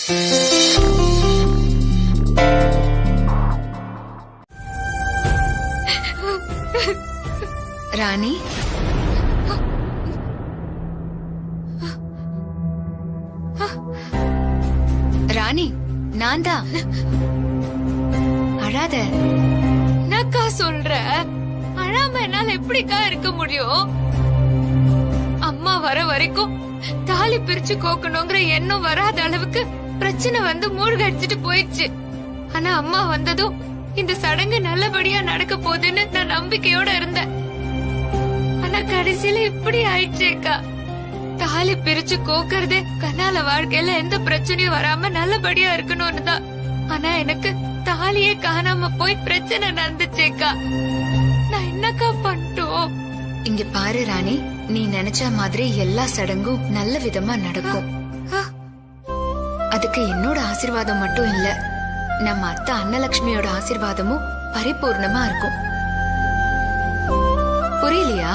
ராணி, ராணி, நான் தான். அழாத. என்னக்கா சொல்ற? அழாம என்னால எப்படிக்கா இருக்க முடியும்? அம்மா வர வரைக்கும் தாலி பிரிச்சு கோக்கணுங்கிற எண்ணம் வராத அளவுக்கு பிரச்சனை வந்து மூழ்கடிச்சிட்டு போயிடுச்சு. ஆனா அம்மா வந்ததும் இந்த சடங்கு நல்லபடியா நடக்க போகுதுன்னு நான் நம்பிக்கையோட இருந்தேன். ஆனா கடைசியில இப்படி ஆயிடுச்சேக்கா. தாலி பிரிச்சு கோக்கறதே கண்ணால வாழ்க்கையில எந்த பிரச்சனையும் வராம நல்லபடியா இருக்கணும்னு தான். ஆனா எனக்கு தாலியே காணாம போய் பிரச்சனை நடந்துச்சேக்கா. நான் என்னக்கா பண்ணிட்டோம்? இங்க பாரு ராணி, நீ நினைச்ச மாதிரி எல்லா சடங்கும் நல்ல விதமா நடக்கும். அதுக்கு என்னோட ஆசீர்வாதம் மட்டும் இல்ல, நம்ம அத்தை அன்னலட்சுமியோட ஆசீர்வாதமும் பரிபூர்ணமா இருக்கும். புரியலையா?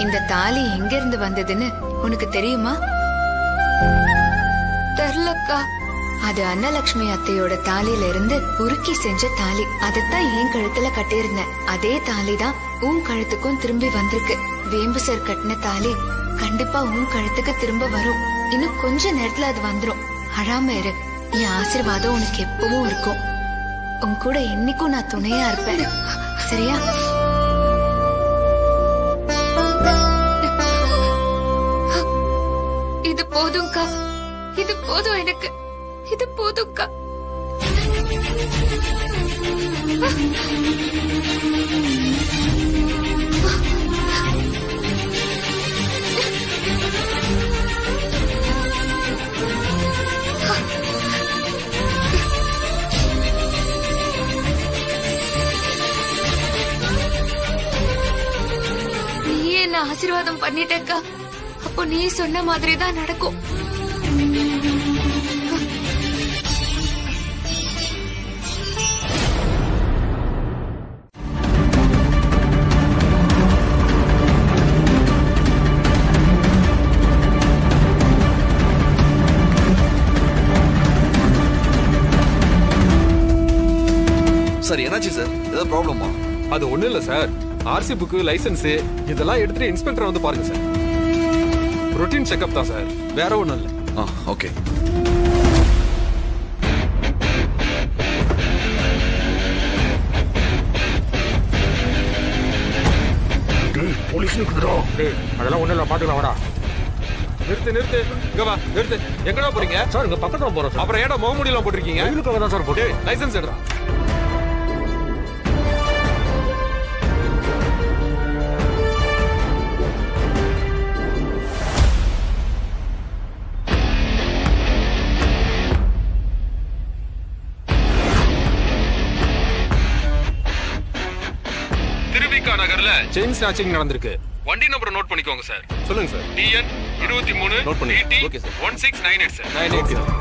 இந்த தாலி எங்க இருந்து வந்ததுன்னு உனக்கு தெரியுமா? தெரியலக்கா. அது அன்னலட்சுமி அத்தையோட தாலியில இருந்து உருக்கி செஞ்ச தாலி. அதைத்தான் என் கழுத்துல கட்டியிருந்தேன். அதே தாலி தான் உன் கழுத்துக்கும் திரும்பி வந்திருக்கு. வேம்பு சார் கட்டின தாலி கண்டிப்பா உன் கழுத்துக்கு திரும்ப வரும். இன்னும் கொஞ்ச நேரத்துல அது வந்துரும். அழாம இரு. என் ஆசீர்வாதம் உனக்கு எப்பவும் இருக்கும். உன் கூட என்னைக்கும் நான் துணையா இருப்பேன். சரியா? இது போதும்க்கா. இது போதும் எனக்கு. இது போதும்க்கா. நீயே என்ன ஆசீர்வாதம் பண்ணிட்டேக்கா. அப்போ நீ சொன்ன மாதிரி தான் நடக்கும். சார் என்னாச்சு சார்? ஏதாவது ப்ராப்ளமா? அது ஒண்ணும் இல்ல சார். ஆர்சி புக்கு, லைசன்ஸ் இதெல்லாம் எடுத்துட்டு இன்ஸ்பெக்டர் வந்து பாருங்க சார். ரொட்டீன் செக்அப் தான் சார், வேற ஒண்ணும் இல்ல. ஓகே. போலீஸ் அதெல்லாம் ஒண்ணும் இல்ல, பாத்துக்கலாம். வாடா. நிறுத்து. இங்க வா, நிறுத்து. எங்கடா போறீங்க? சார் இங்க பக்கத்துல போறோம் சார். அப்புறம் ஏடா முகமூடி எல்லாம் போட்டிருக்கீங்க? இதுக்காக தான் சார் போட்டு. லைசன்ஸ் எடுறா. திருவிக்கா நகர்ல செயின் ஸ்நாச்சிங் நடந்திருக்கு. வண்டி நம்பர் நோட் பண்ணிக்கோங்க சார். சொல்லுங்க சார். TN 23 நோட் பண்ணி. Okay sir. 1698 சார். 98 சார்.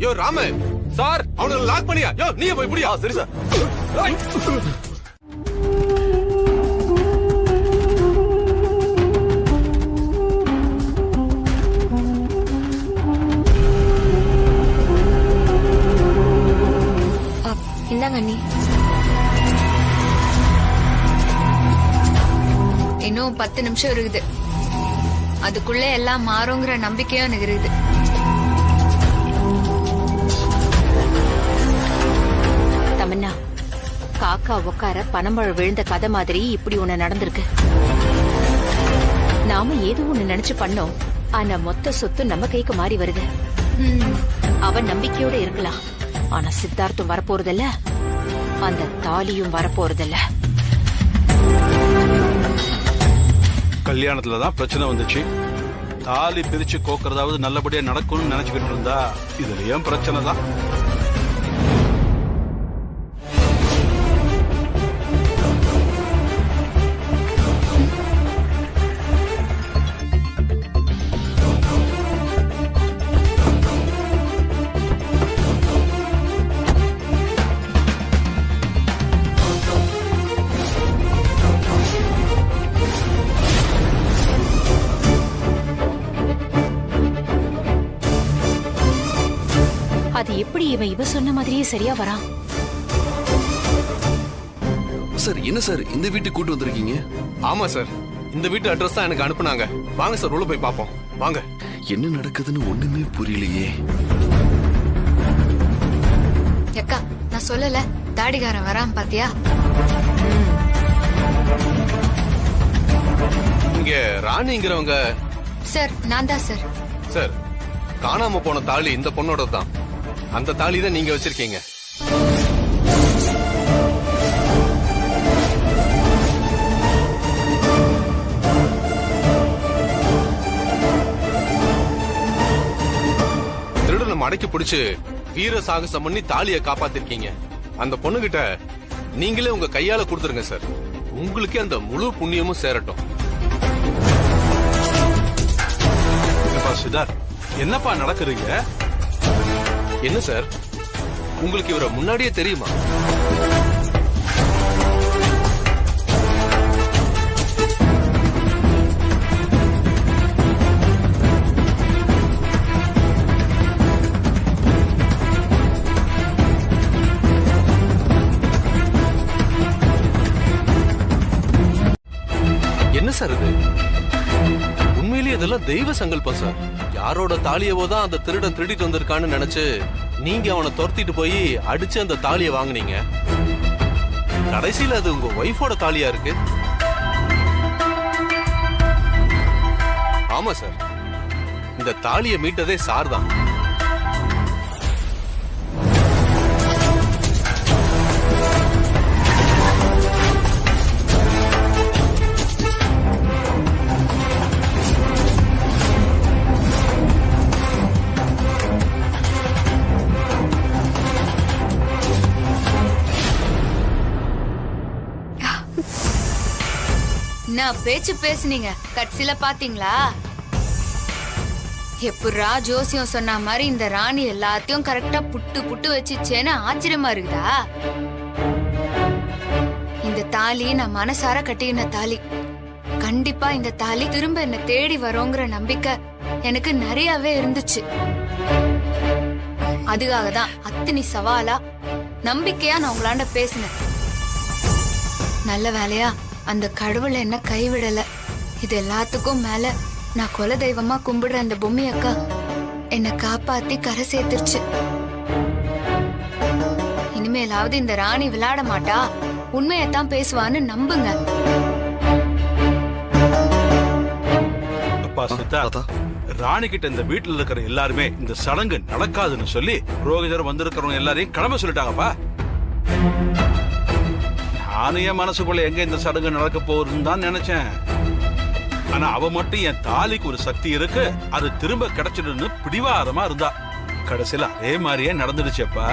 யோ ராம சார், அவனை லாக் பண்ணியா? யோ நீயே போய் புடியா. சரி சார். இந்தாங்க அண்ணி. இன்னும் 10 நிமிஷம் இருக்குது. அதுக்குள்ள எல்லாம் மாறுங்கிற நம்பிக்கையும் எனக்கு இருக்குது. தமன்னா, காக்கா உட்கார பனம்பழம் விழுந்த கதை மாதிரி இப்படி ஒண்ணு நடந்திருக்கு. நாம ஏதோ ஒண்ணு நினைச்சு பண்ணோம். ஆனா மொத்த சொத்து நம்ம கைக்கு மாறி வருது. அவன் நம்பிக்கையோட இருக்கலாம். ஆனா சித்தார்த்தும் வரப்போறதில்ல, அந்த தாலியும் வரப்போறதில்ல. கல்யாணத்துலதான் பிரச்சனை வந்துச்சு. தாலி பிரிச்சு கோக்கறதாவது நல்லபடியா நடக்கும்னு நினைச்சுக்கிட்டு இருந்தா இதுலயும் பிரச்சனை தான். இவ சொன்ன மாதிரியே சரியா வரான். சார் என்ன சார் இந்த வீட்டுக்கு கூட்டு வந்திருக்கீங்க? ஆமா சார், இந்த வீட்டு அட்ரஸ் தான் எனக்கு அனுப்புனாங்க. வாங்க சார், உள்ள போய் பாப்போம் வாங்க. என்ன நடக்குதுன்னு ஒண்ணுமே புரியலையே. அக்கா நான் சொல்லல, தாடிகாரன் வரான் பாத்தியா? இங்க ராணிங்கிறவங்க. சார் நான் தான் சார். சார், காணாம போன தாலி இந்த பொண்ணோட தான். அந்த தாலி தான் நீங்க வச்சிருக்கீங்க. திருடனை மடக்கி பிடிச்சு வீர சாகசம் பண்ணி தாலியை காப்பாத்திருக்கீங்க. அந்த பொண்ணுகிட்ட நீங்களே உங்க கையால கொடுத்துருங்க சார். உங்களுக்கே அந்த முழு புண்ணியமும் சேரட்டும். சித்தார்த், என்னப்பா நடக்குறீங்க? என்ன சார், உங்களுக்கு இவரை முன்னாடியே தெரியுமா? என்ன சார் இது? உண்மையிலேயே இதெல்லாம் தெய்வ சங்கல்பம் சார். யாரோட தாலியவோ தான் அந்த திருடன் திருடிட்டு வந்திருக்கான்னு நினைச்சு நீங்க அவனை துரத்திட்டு போய் அடிச்சு அந்த தாலியை வாங்குனீங்க. கடைசியில அது உங்க ஒய்ஃபோட தாலியா இருக்கு. ஆமா சார், இந்த தாலியை மீட்டதே சார் தான். நான் பேச்சு பேசுனீங்க, கட்சியில பாத்தீங்களா? எப்படா ஜோசியம் சொன்ன மாதிரி இந்த ராணி எல்லாத்தையும் கரெக்டா புட்டு புட்டு வச்சுச்சேன்னு ஆச்சரியமா இருக்குதா? இந்த தாலி நான் மனசார கட்டின தாலி. கண்டிப்பா இந்த தாலி திரும்ப என்ன தேடி வரோங்கிற நம்பிக்கை எனக்கு நிறையவே இருந்துச்சு. அதுக்காக தான் அத்தனை சவாலா நம்பிக்கையா நான் உங்களாண்ட பேசினேன். நல்ல வேலையா அந்த கடவுள் என்ன கைவிடல. இது எல்லாத்துக்கும் மேல நான் குல தெய்வமா கும்பிடுற அந்த பொம்மி அக்கா என்ன காப்பாத்தி கரை சேர்த்துருச்சு. இனிமேலாவது இந்த ராணி விளையாட மாட்டா, உண்மையத்தான் பேசுவான்னு நம்புங்க. அப்பா சித்தார்த், ராணி கிட்ட இந்த வீட்டுல இருக்கிற எல்லாருமே இந்த சடங்கு நடக்காதுன்னு சொல்லி புரோகிதர் வந்திருக்கிறவங்க எல்லாரையும் கிளம்ப சொல்லிட்டாங்கப்பா. நானும் என் மனசுக்குள்ள எங்க இந்த சடங்கு நடக்க போகுதுன்னு தான் நினைச்சேன். ஆனா அவ மட்டும் என் தாலிக்கு ஒரு சக்தி இருக்கு, அது திரும்ப கிடைச்சிடுன்னு பிடிவாதமா இருந்தா. கடைசியில அதே மாதிரியே நடந்துடுச்சேப்பா.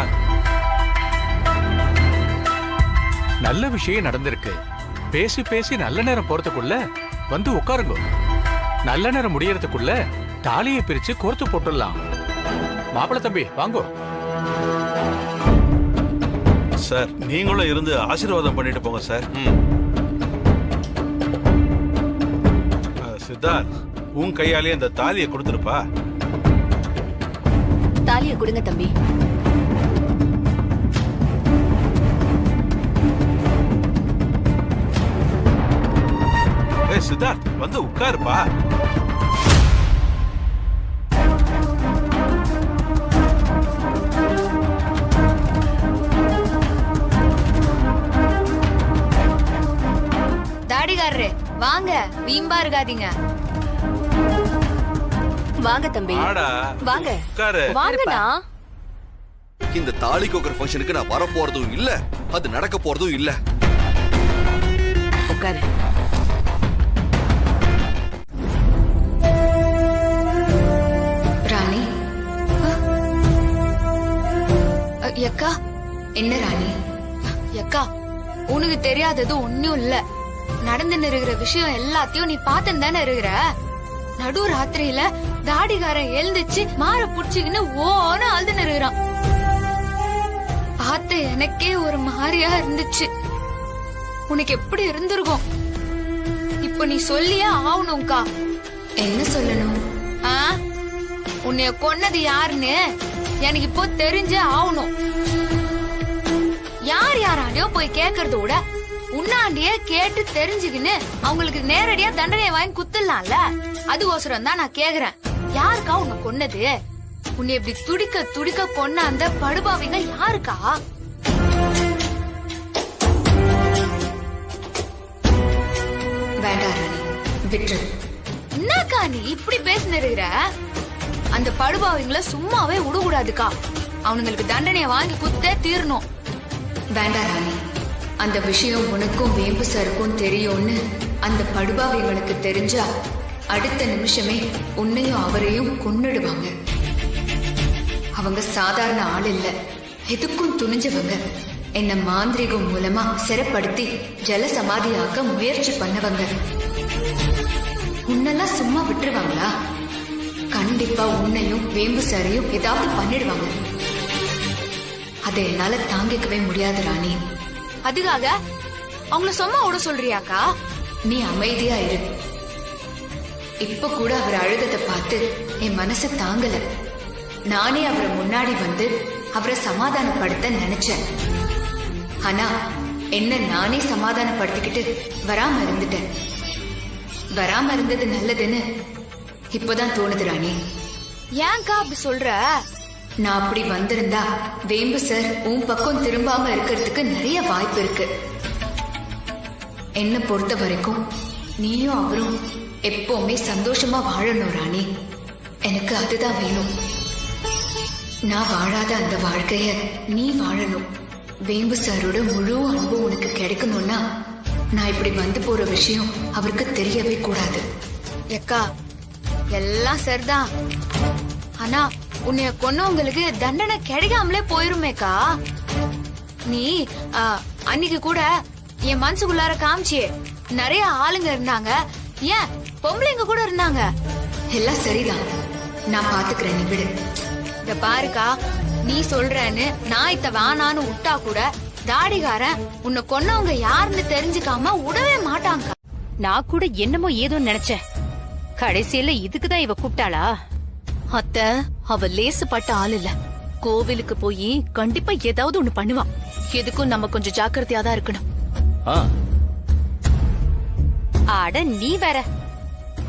நல்ல விஷயம் நடந்திருக்கு. பேசி பேசி நல்ல நேரம் போறதுக்குள்ள வந்து உட்காருங்க. நல்ல நேரம் முடியறதுக்குள்ள தாலியை பிரிச்சு கோர்த்து போட்டுடலாம். மாப்பிள தம்பி வாங்கோ. சார், நீங்களும் இருந்து ஆசீர்வாதம் பண்ணிட்டு போங்க சார். சித்தார்த், உன் கையாலே அந்த தாலியை கொடுத்துருப்பா. தாலியை கொடுங்க தம்பி. சித்தார்த், வந்து உட்காருப்பா. தாடிகாரரே வாங்க, வீம்பா இருக்காதீங்க. வாங்க தம்பி, வாங்க வாங்கண்ணா. இந்த தாலி கோக்குற ஃபங்க்ஷனுக்கு நான் வர போறதும் இல்ல, அது நடக்க போறதும் இல்ல. உட்காரு. ராணி அக்கா. என்ன ராணி அக்கா, உனக்கு தெரியாதது ஒன்னும் இல்ல. நடந்து இருக்கிற விஷயம் எல்லாத்தையும் நீ பார்த்துன்னு தானே இருக்கிற. நடு ராத்திரியில தாடிகாரன் எழுந்துச்சு மாற புடிச்சுக்கின்னு ஓன்னு அழுது இருக்கிறான். பார்த்த எனக்கே ஒரு மாதிரியா இருந்துச்சு. உனக்கு எப்படி இருந்திருக்கும்? இப்ப நீ சொல்லியே ஆகணும்க்கா. என்ன சொல்லணும்? உன்னைய கொன்னது யாருன்னு எனக்கு இப்போ தெரிஞ்சே ஆகணும். யார் யாராலையோ போய் கேக்குறத விட உன்னாண்டியே கேட்டு தெரிஞ்சுக்கின்னு அவங்களுக்கு நேரடியா தண்டனையை வாங்கி குத்துடலாம்ல. அதுக்கோசரம் தான் நான் கேக்குறேன், யாருக்கா உன்னை கொன்னது? உன்னை இப்படி துடிக்க துடிக்க கொன்ன அந்த படுபாவிங்க யாருக்கா? வேண்டாம் ராணி, விட்டு. என்னக்கா நீ இப்படி பேசினிருக்கிற? அந்த படுபாவிங்கள சும்மாவே விடக்கூடாதுக்கா. அவனுங்களுக்கு தண்டனையை வாங்கி குத்தே தீரணும். வேண்டாம் ராணி, அந்த விஷயம் உனக்கும் வேம்பு சாருக்கும் தெரியும்னு அந்த படுபாவிங்களுக்கு தெரிஞ்சா அடுத்த நிமிஷமே உன்னையும் அவரையும் கொன்னுடுவாங்க. அவங்க சாதாரண ஆள் இல்ல, எதுக்கும் துணிஞ்சவங்க. என்ன மாந்திரிகம் மூலமா சிறைப்படுத்தி ஜல சமாதியாக்க முயற்சி பண்ணவங்க. உன்னெல்லாம் சும்மா விட்டுருவாங்களா? கண்டிப்பா உன்னையும் வேம்பு சாரையும் ஏதாவது பண்ணிடுவாங்க. அதை என்னால தாங்கிக்கவே முடியாது ராணி. அதுக்காக அவங்கள சும்மா விட சொல்றியாக்கா? நீ அமைதியா இரு. இப்ப கூட அவர் அழுததை பார்த்து என் மனசு தாங்கல. நானே அவரை முன்னாடி வந்து அவரை சமாதானப்படுத்த நினைச்சேன். ஆனா என்ன நானே சமாதானப்படுத்திக்கிட்டு வராம இருந்துட்டேன். வராம இருந்தது நல்லதுன்னு இப்பதான் தோணுது ராணி. ஏன்க்கா அப்படி சொல்ற? நான் அப்படி வந்திருந்தா வேம்பு சார் உன் பக்கம் திரும்பாம இருக்கிறதுக்கு நிறைய வாய்ப்பு இருக்கு. என்ன பொறுத்த வரைக்கும் நீயும் அவரும் எப்பவுமே சந்தோஷமா வாழணும் ராணி. எனக்கு அதுதான் வேணும். நான் வாழாத அந்த வாழ்க்கைய நீ வாழணும். வேம்பு சாரோட முழு அன்பு உனக்கு கிடைக்கணும்னா நான் இப்படி வந்து போற விஷயம் அவருக்கு தெரியவே கூடாது. ஏக்கா எல்லாம் சரிதான், ஆனா உன்னைய கொன்னவங்களுக்கு தண்டனை கிடைக்காமலே போயிருமேக்கா. நீ அன்னைக்கு கூட என் மனசுக்குள்ளார காமிச்சியே நிறைய ஆளுங்க இருந்தாங்க, ஏன் பொம்பளைங்க கூட இருந்தாங்க. எல்லாம் சரிதான், நான் பாத்துக்கிறேன், நீ விடு. இத பாருக்கா, நீ சொல்றேன்னு நான் இத்த வேணான்னு விட்டா கூட தாடிகாரன் உன்னை கொன்னவங்க யாருன்னு தெரிஞ்சுக்காம விடவே மாட்டாங்க. நான் கூட என்னமோ ஏதோ நினைச்சேன். கடைசியில இதுக்குதான் இவ கூப்பிட்டாளா? அத்த, அவ லேசுப்பட்ட ஆள் இல்ல. கோவிலுக்கு போய் கண்டிப்பா ஏதாவது ஒண்ணு பண்ணுவான். எதுக்கும் நம்ம கொஞ்சம் ஜாக்கிரதையா தான் இருக்கணும். அட நீ வேற,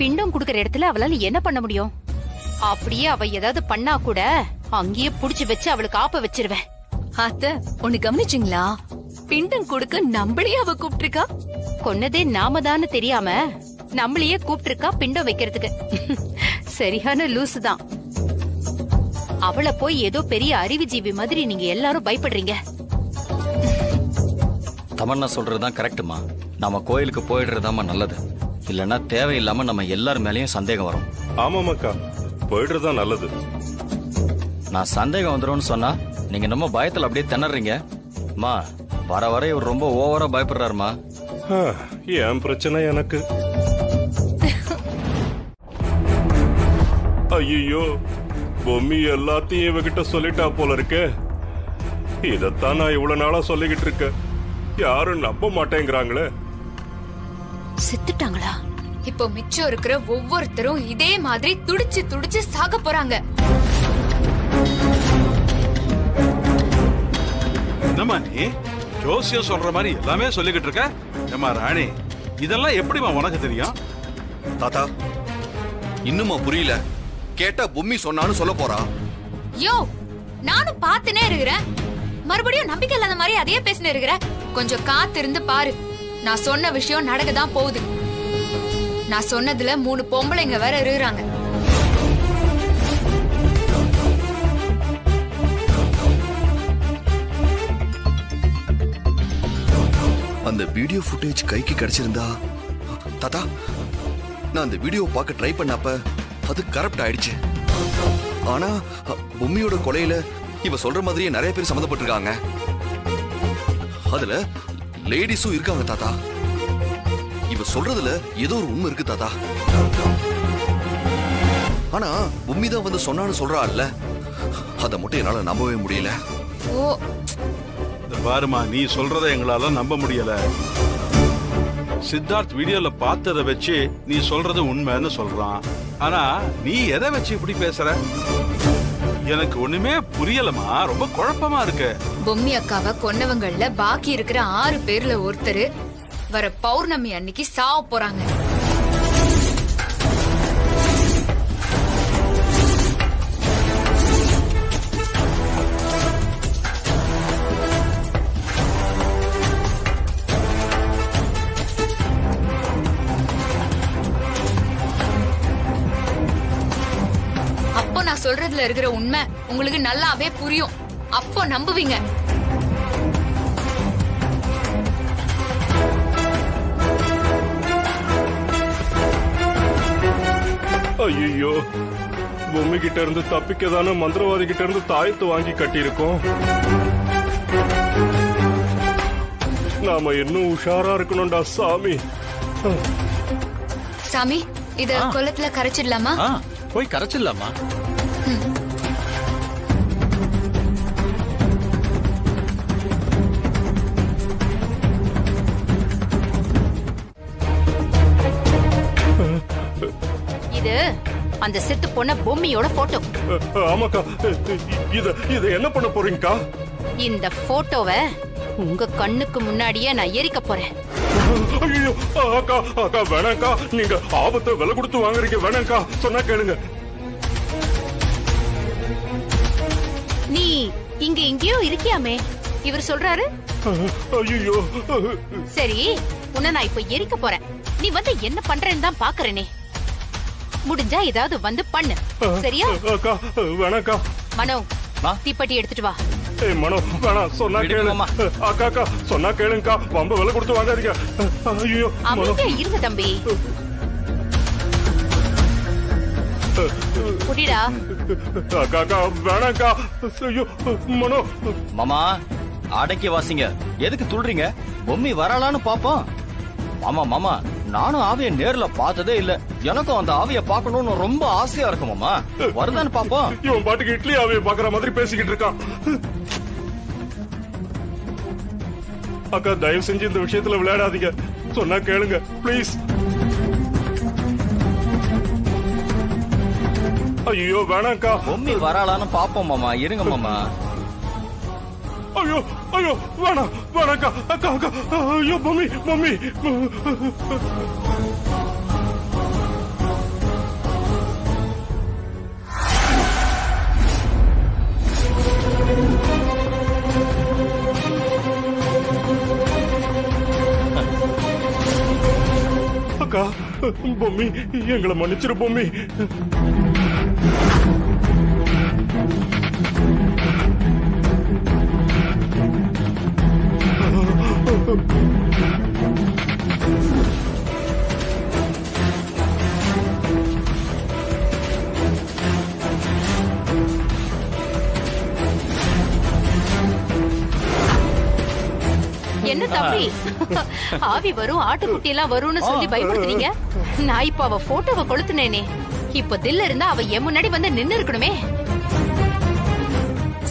பிண்டம் குடுக்கற இடத்துல அவளால என்ன பண்ண முடியும்? அப்படியே அவ ஏதாவது பண்ணா கூட அங்கேயே புடிச்சு வச்சு அவளுக்கு ஆப்ப வச்சிருவேன். அத்த, ஒண்ணு கவனிச்சிங்களா? பிண்டம் கொடுக்க நம்மளையே அவ கூப்பிட்டிருக்கா. கொன்னதே நாம தான்னு தெரியாம நம்மளையே கூப்பிட்டிருக்கா பிண்டம் வைக்கிறதுக்கு. சரியான லூசு தான். அவளை போய் ஏதோ பெரிய அறிவுஜீவி மாதிரி நீங்க எல்லாரும் பயப்படுறீங்க. தமன்னா சொல்றதுதான் கரெக்டுமா. நம்ம கோயிலுக்கு போயிடுறதாமா நல்லது. இல்லன்னா தேவையில்லாம நம்ம எல்லார் மேலயும் சந்தேகம் வரும். ஆமாமாக்கா, போயிடுறதா நல்லது. நான் சந்தேகம் வந்துரும்னு சொன்னா நீங்க நம்ம பயத்துல அப்படியே திணறீங்க. மா, வர வர இவர் ரொம்ப ஓவரா பயப்படுறாருமா. என் பிரச்சனை எனக்கு. ஐயோ, பொம்மி எல்லாத்தையும் இவகிட்ட சொல்லிட்டா போல இருக்க. இதத்தான் நான் இவ்வளவு நாளா சொல்லிக்கிட்டு இருக்கேன். யாரும் நம்ப மாட்டேங்கிறாங்களே. செத்துட்டாங்களா? இப்போ மிச்சம் இருக்கிற ஒவ்வொருத்தரும் இதே மாதிரி துடிச்சு துடிச்சு சாக போறாங்க. என்னம்மா நீ ஜோசியம் சொல்ற மாதிரி எல்லாமே சொல்லிக்கிட்டு இருக்க? ஏமா ராணி, இதெல்லாம் எப்படிமா உனக்கு தெரியும்? தாத்தா, இன்னுமா புரியல? கேட்டா பொம்மி சொன்னான்னு சொல்ல போறா. யோ, நானும் பாத்துனே இருக்கிறேன், மறுபடியும் நம்பிக்கை இல்லாத மாதிரி அதையே பேசினே இருக்கிற. கொஞ்சம் காத்திருந்து பாரு, நான் சொன்ன விஷயம் நடக்கதான் போகுது. நான் சொன்னதுல 3 பொம்பளைங்க வேற இருக்கிறாங்க. அந்த வீடியோ ஃபுட்டேஜ் கைக்கு கிடைச்சிருந்தா, தாத்தா, நான் அந்த வீடியோ பார்க்க ட்ரை பண்ணப்ப அது கரப்ட் ஆயிடுச்சு. ஆனா பொம்மியோட கொலையில இவ சொல்ற மாதிரியே நிறைய பேர் சம்மந்தப்பட்டிருக்காங்க. அதுல லேடிஸும் இருக்காங்க தாத்தா. இவ சொல்றதுல ஏதோ ஒரு உண்மை இருக்கு தாத்தா. ஆனா பொம்மி தான் வந்து சொன்னான்னு சொல்றாள்ல, அத மட்டும் என்னால நம்பவே முடியல. ஓ, பாருமா, நீ சொல்றத எங்களால நம்ப முடியல. சித்தார்த் வீடியோல பார்த்தத வச்சு நீ சொல்றது உண்மைன்னு சொல்றான். ஆனா நீ எதை வச்சு இப்படி பேசுற? எனக்கு ஒண்ணுமே புரியலமா, ரொம்ப குழப்பமா இருக்கு. பொம்மி அக்காவை கொன்னவங்கள்ல பாக்கி இருக்கிற 6 பேர்ல ஒருத்தர் வர பௌர்ணமி அன்னைக்கு சாவ போறாங்க. அப்போ நான் சொல்றதுல இருக்கிற உண்மை உங்களுக்கு நல்லாவே புரியும். அப்போ நம்புவீங்க. ஐயோ, பொம்மை கிட்ட இருந்து தப்பிக்கதான மந்திரவாதி கிட்ட இருந்து தாயத்து வாங்கி கட்டியிருக்கோம். நாம இன்னும் உஷாரா இருக்கணும்டா சாமி. சாமி, இத குளத்துல கரைச்சிடலாமா? போய் கரைச்சிடலாமா? இது அந்த செத்து போன பொம்மியோட போட்டோ. ஆமாக்கா, இத என்ன பண்ண போறீங்கக்கா? இந்த போட்டோவை உங்க கண்ணுக்கு முன்னாடியே நான் எரிக்க போறேன். ஐயோ அக்கா, அக்கா வேணாக்கா, நீங்க ஆபத்தை விலை கொடுத்து வாங்குறீங்க, வேணாக்கா, சொன்னா கேளுங்க. நீ இங்க எங்கேயோ இருக்கியாமே, இவர் சொல்றாரு. ஐயோ, சரி, உன்னை நான் இப்ப எரிக்க போறேன். நீ வந்து என்ன பண்றேன்னு தான் பாக்குறேனே. முடிஞ்சா ஏதாவது வந்து பண்ணு, சரியா? அக்கா வேணாக்கா. மனோ, தீப்பெட்டி எடுத்துட்டு வா. ஏய் மனோ, வேணாம், சொன்னா கேளுங்க. அக்கா அக்கா, சொன்னா கேளுங்கக்கா, ரொம்ப விலை கொடுத்து வாங்காதீங்க. ஐயோ, அமைதியா இருங்க தம்பி. குடிடா. அக்கா அக்கா வேணாக்கா. ஐயோ மனோ. மாமா, அடக்கி வாசிங்க. எதுக்கு துள்றீங்க? பொம்மி வரலான்னு பாப்போம். மாமா மாமா, நானும் ஆவிய நேர்ல பார்த்ததே இல்ல. எனக்கும் அந்த ஆவிய பாக்கணும்னு ரொம்ப ஆசையா இருக்கு மாமா. வருதான்னு பாப்போம். இவன் பாட்டுக்கு இட்லி ஆவிய பாக்குற மாதிரி பேசிக்கிட்டு இருக்கான். அக்கா, தயவு செஞ்சு இந்த விஷயத்துல விளையாடாதீங்க, சொன்னா கேளுங்க ப்ளீஸ். ஐயோ வேணாக்கா. பொம்மி வரலான்னு பாப்போம் மாமா, இருங்க மாமா. ஐயோ ஐயோ, வேணாம் வேணாக்கா. அக்கா அக்கா, ஐயோ பொம்மி பொம்மி. அக்கா, பொம்மி எங்களை மன்னிச்சிரு பொம்மி. என்ன தம்பி, ஆவி வரும், ஆட்டுக்குட்டி எல்லாம் வரும்னு சொல்லி பயப்படுத்துறீங்க. நான் இப்ப அவ போட்டோவை கொளுத்துனேனே, இப்ப தில்ல இருந்தா அவ என் முன்னாடி வந்து நின்னு இருக்கணுமே.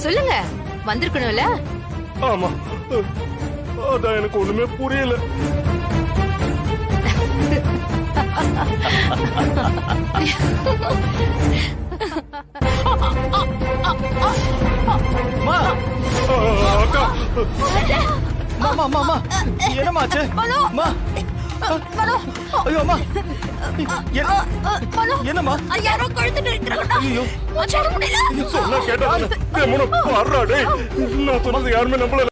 சொல்லுங்க, வந்திருக்கணும்ல? ஆமா, அதான் எனக்கு ஒண்ணுமே புரியல. அக்கா, மாமா மாமா, என்னமாச்சு? மா, ஐயோ அம்மா, என்னம்மா? யாரோ கொழுத்துட்டு இருக்கிறாங்கடா. ஐயோ, சொன்னா கேட்டாதானே? நான் சொன்னது யாருமே நம்பல.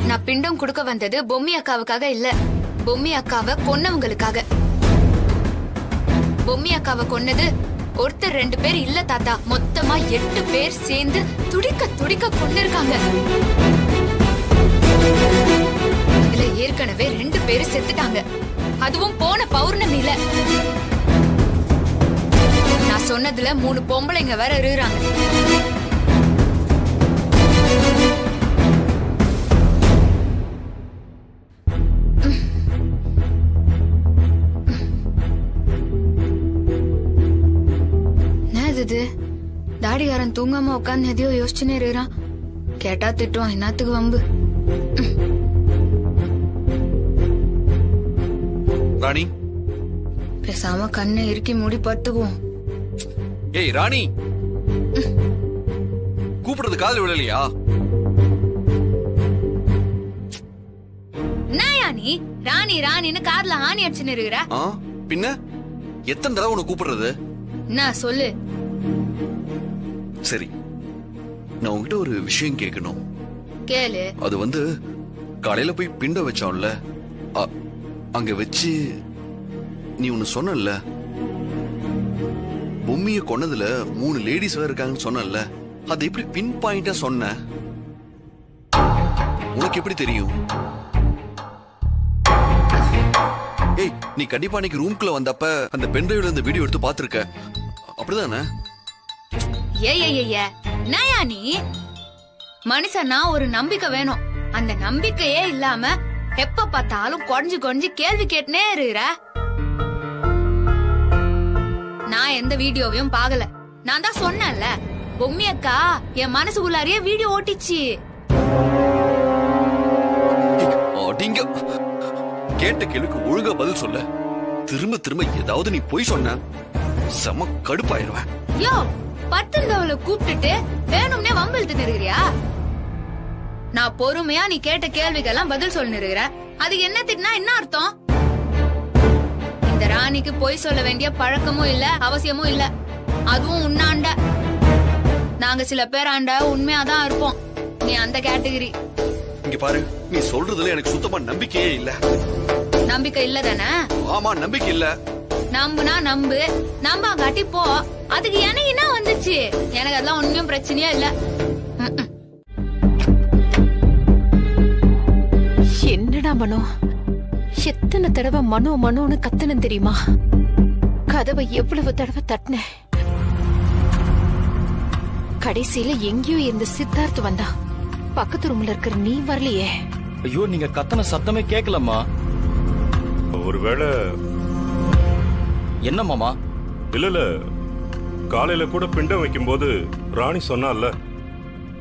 நான் பிண்டம் கொடுக்க வந்தது பொம்மி அக்காவுக்காக இல்ல, பொம்மி அக்காவை கொன்னவங்களுக்காக. பொம்மி அக்காவை கொன்னது ஒருத்தர் 2 பேர் இல்ல தாத்தா, மொத்தமா 8 பேர் சேர்ந்து துடிக்க துடிக்க கொன்னிருக்காங்க. இதுல ஏற்கனவே 2 பேர் செத்துட்டாங்க, அதுவும் போன பௌர்ணமியில. நான் சொன்னதுல 3 பொம்பளைங்க வேற இருறாங்க. தாடிகாரன் தூங்காம உட்கார்ந்து எதையோ யோசிச்சுனே இருக்கான். கேட்டா திட்டுவான். என்னத்துக்கு வம்பு? ராணி, பேசாம கண்ணை இறுக்கி மூடி படுத்துக்குவோம். ஏய் ராணி, கூப்பிடுறது காதுல விழலையா? என்னயா நீ ராணி ராணின்னு காதுல ஆணி அடிச்சுன்னு இருக்கிற? பின்ன எத்தனை தடவை உன்னை கூப்பிடுறது? என்ன சொல்லு. சரி, நான் உங்ககிட்ட ஒரு விஷயம் கேட்கணும். கேளு. அது காலையில போய் பிண்ட வச்சோம்ல, அங்க வச்சு நீ ஒன்னு சொன்னல, பொம்மிய கொன்னதுல 3 லேடிஸ் இருக்காங்கன்னு சொன்னல, அது எப்படி பின் பாயிண்டா சொன்ன? உனக்கு எப்படி தெரியும்? ஏய், நீ கண்டிப்பா அன்னைக்கு ரூம்குள்ள வந்தப்ப அந்த பென்ட்ரைவ்ல இந்த வீடியோ எடுத்து பாத்துருக்க, அப்படிதானே? என்னயா நீ? மனுஷனா ஒரு நம்பிக்கை வேணும். அந்த நம்பிக்கையே இல்லாம எப்ப பார்த்தாலும் கொஞ்சி கொஞ்சி கேள்வி கேட்டுனே இருக்கிற. நான் எந்த வீடியோவையும் பாக்கல. நான் தான் சொன்னேன்ல, பொம்மி அக்கா என் மனசுக்குள்ளாரியே வீடியோ ஓட்டிச்சு. கேட்ட கேள்விக்கு ஒழுங்கா பதில் சொல்ல. திரும்ப திரும்ப ஏதாவது நீ போய் சொன்ன செம கடுப்பாயிருவேன். யோ, பத்துந்தவளை கூப்பிட்டுட்டு வேணும்னே வம்பிழுத்து நிறுகிறியா? நான் பொறுமையா நீ கேட்ட கேள்விக்கெல்லாம் பதில் சொல்லி நிறுகிற. அது என்ன திட்டினா என்ன அர்த்தம்? இந்த ராணிக்கு பொய் சொல்ல வேண்டிய பழக்கமும் இல்ல, அவசியமும் இல்ல. அதுவும் உன்னாண்ட. நாங்க சில பேர் ஆண்ட உண்மையாதான் இருப்போம். நீ அந்த கேட்டகிரி. இங்க பாரு, நீ சொல்றதுல எனக்கு சுத்தமா நம்பிக்கையே இல்ல. நம்பிக்கை இல்ல தானே? ஆமா, நம்பிக்கை இல்ல. நம்புனா நம்பு, நம்பா காட்டி போ. அதுக்கு எனக்கு என்ன வந்துச்சு? எனக்கு அதெல்லாம் ஒண்ணும் பிரச்சனையே இல்ல. என்னடா மனோ, எத்தனை தடவை மனோ மனோன்னு கத்தணும் தெரியுமா? கதவை எவ்வளவு தடவை தட்டின. கடைசியில எங்கேயோ இருந்த சித்தார்த் வந்தா. பக்கத்து ரூம்ல இருக்கிற நீ வரலையே. ஐயோ, நீங்க கத்தன சத்தமே கேட்கலம்மா. ஒருவேளை என்ன மாமா? இல்ல, காலையில கூட பிண்டம் வைக்கும் போது ராணி சொன்னால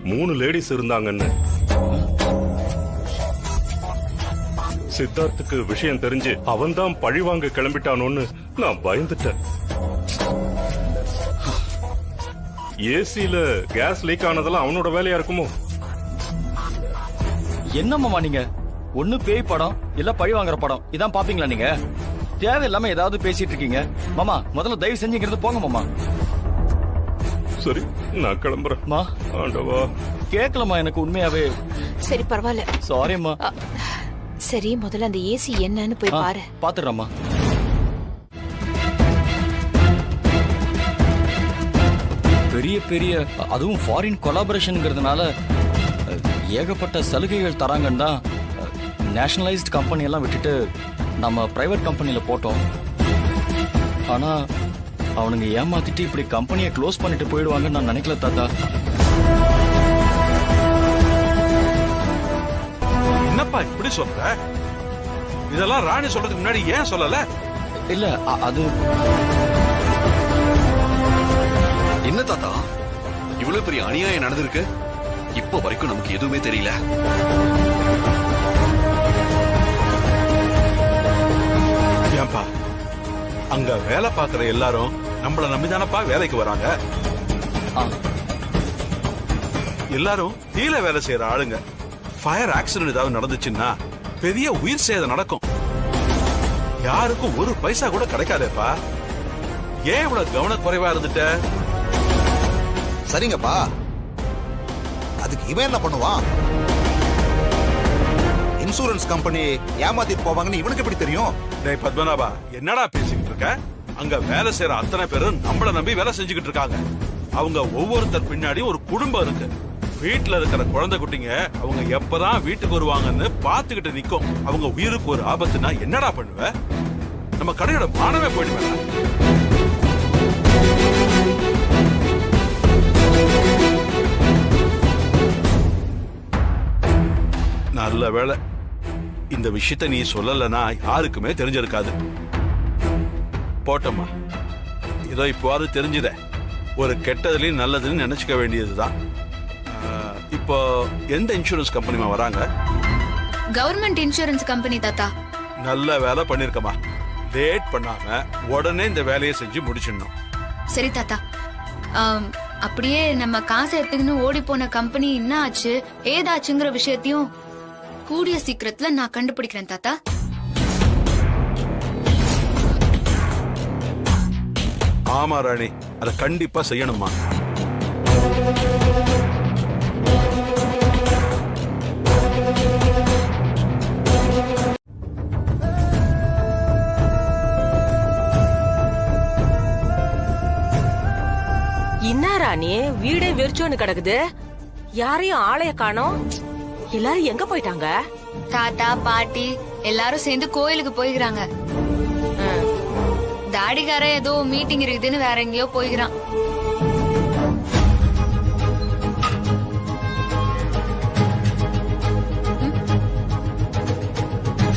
3 லேடிஸ் இருந்தாங்கன்னு. சித்தார்த்துக்கு விஷயம் தெரிஞ்சு அவன் தான் பழிவாங்க கிளம்பிட்டானோன்னு நான் பயந்துட்டேன். ஏசில கேஸ் லீக் ஆனதெல்லாம் அவனோட வேலையா இருக்குமோ? என்ன மாமா நீங்க? ஒண்ணு பேய் படம் இல்ல பழி வாங்குற படம், இதான் பாப்பீங்களா நீங்க? தேவையில்லாம ஏதாவது பேசிட்டு இருக்கீங்க மாமா. முதல்ல தயவு செஞ்சுங்கிறது போங்க மாமா. சரி, நான் கிளம்புறேன். மா, ஆண்டவா, கேட்கலமா எனக்கு உண்மையாவே. சரி, பரவாயில்ல. சாரிம்மா. சரி, முதல்ல அந்த ஏசி என்னன்னு போய் பாரு. பாத்துறேம்மா. பெரிய பெரிய அதுவும் ஃபாரின் கொலாபரேஷன்ங்கிறதுனால ஏகப்பட்ட சலுகைகள் தராங்கன்னு தான் நேஷனலைஸ்ட் கம்பெனி எல்லாம் விட்டுட்டு நம்ம பிரைவேட் கம்பெனில போட்டோம். ஆனா அவனுங்க ஏமாத்திட்டு இப்படி கம்பெனியை க்ளோஸ் பண்ணிட்டு போயிடுவாங்கன்னு நான் நினைக்கல தாத்தா. என்னப்பா இப்படி சொல்ற? இதெல்லாம் ராணி சொல்றதுக்கு முன்னாடி ஏன் சொல்லல? இல்ல, அது என்ன தாத்தா, இவ்வளவு பெரிய அநியாயம் நடந்திருக்கு. இப்ப வரைக்கும் நமக்கு எதுவுமே தெரியல. ஏன்பா, அங்க வேலை பாக்குற எல்லாரும் நம்மள நம்பிதானப்பா வேலைக்கு வராங்க. எல்லாரும் கீழே வேலை செய்யற ஆளுங்க. ஃபயர் ஆக்சிடென்ட் ஏதாவது நடந்துச்சுன்னா பெரிய உயிர் சேதம் நடக்கும். யாருக்கும் ஒரு பைசா கூட கிடைக்காதேப்பா. ஏன் இவ்வளவு கவனக்குறைவா இருந்துட்ட? சரிங்கப்பா, அதுக்கு இவன் என்ன பண்ணுவான்? இன்சூரன்ஸ் கம்பெனி ஏமாத்திட்டு போவாங்கன்னு இவனுக்கு எப்படி தெரியும்? டேய் பத்மநாபா, என்னடா பேசிக்கிட்டு இருக்க? அங்க வேலை செய்யற அத்தனை பேரும் நம்மள நம்பி வேலை செஞ்சுக்கிட்டு இருக்காங்க. அவங்க ஒவ்வொருத்தர் பின்னாடி ஒரு குடும்பம் இருக்கு. வீட்டுல இருக்கிற குழந்தை குட்டிங்க அவங்க எப்பதான் வீட்டுக்கு வருவாங்கன்னு பாத்துக்கிட்டு நிக்கும். அவங்க உயிருக்கு ஒரு ஆபத்துனா என்னடா பண்ணுவ? நம்ம கடையோட மானமே போயிடுவேன். நல்ல வேளை இந்த விஷயத்த நீ சொல்லலன்னா யாருக்குமே தெரிஞ்சிருக்காது. போட்டோமா, இதோ இப்போது தெரிஞ்சுத. ஒரு கெட்டதுலயும் நல்லதுன்னு நினைச்சுக்க வேண்டியதுதான். இப்போ எந்த இன்சூரன்ஸ் கம்பெனிமா வராங்க? கவர்மெண்ட் இன்சூரன்ஸ் கம்பெனி தாத்தா. நல்ல வேலை பண்ணிருக்கமா. லேட் பண்ணாம உடனே இந்த வேலையை செஞ்சு முடிச்சிடணும். சரி தாத்தா. அப்படியே நம்ம காசை எடுத்துக்கின்னு ஓடி போன கம்பெனி என்ன ஆச்சு ஏதாச்சுங்கிற விஷயத்தையும் கூடிய சீக்கிரத்துல நான் கண்டுபிடிக்கிறேன் தாத்தா. ஆமா ராணி, அதை கண்டிப்பா செய்யணுமா. என்ன ராணி, வீடே வெறிச்சோன்னு கிடக்குது. யாரையும் ஆளைய காணோம். எல்லாரும் எங்க போயிட்டாங்க? தாத்தா பாட்டி எல்லாரும் சேர்ந்து கோயிலுக்கு போய்கிறாங்க. தாடிகார ஏதோ மீட்டிங் இருக்குதுன்னு வேற எங்கேயோ போய்கிறான்.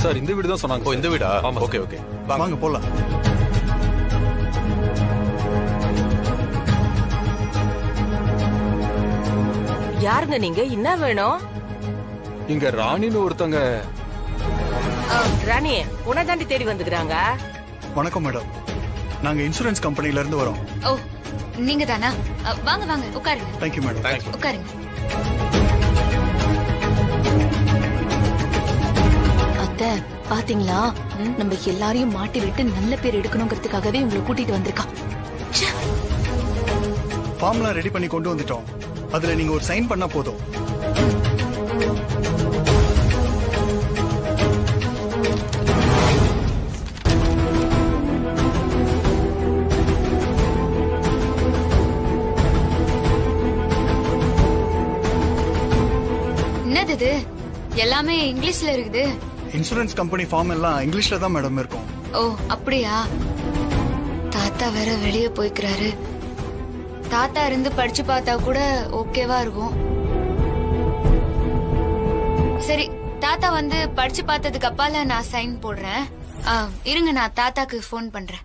சார் இந்த வீடு தான் சொன்னாங்க. இந்த வீடா? ஓகே ஓகே, வாங்க போலாம். யாருங்க நீங்க? என்ன வேணும்? இங்க ராணின்னு ஒருத்தங்க. ராணி உனதாண்டி தேடி வந்துக்கிறாங்க. வணக்கம் மேடம், நாங்க இன்சூரன்ஸ் கம்பெனில இருந்து வரோம். ஓ நீங்க தானா? வாங்க வாங்க உட்காருங்க. Thank you madam. உட்காருங்க. அத்தை பாத்தீங்களா, நம்ம எல்லாரையும் மாட்டி விட்டு நல்ல பேர் எடுக்கணுங்கிறதுக்காகவே உங்களை கூட்டிட்டு வந்திருக்கான். ஃபார்ம்லாம் ரெடி பண்ணி கொண்டு வந்துட்டோம். அதுல நீங்க ஒரு சைன் பண்ணா போதும். என்னது இது? எல்லாமே இங்கிலீஷ்ல இருக்குது. இன்சூரன்ஸ் கம்பெனி ஃபார்ம் எல்லாம் இங்கிலீஷ்ல தான் மேடம் இருக்கும். ஓ அப்படியா? தாத்தா வேற வெளியே போய்க்கிறாரு. தாத்தா இருந்து படிச்சு பார்த்தா கூட ஓகேவா இருக்கும். சரி, தாத்தா வந்து படிச்சு பார்த்ததுக்கு அப்பால நான் சைன் போடுறேன். இருங்க, நான் தாத்தாக்கு போன் பண்றேன்.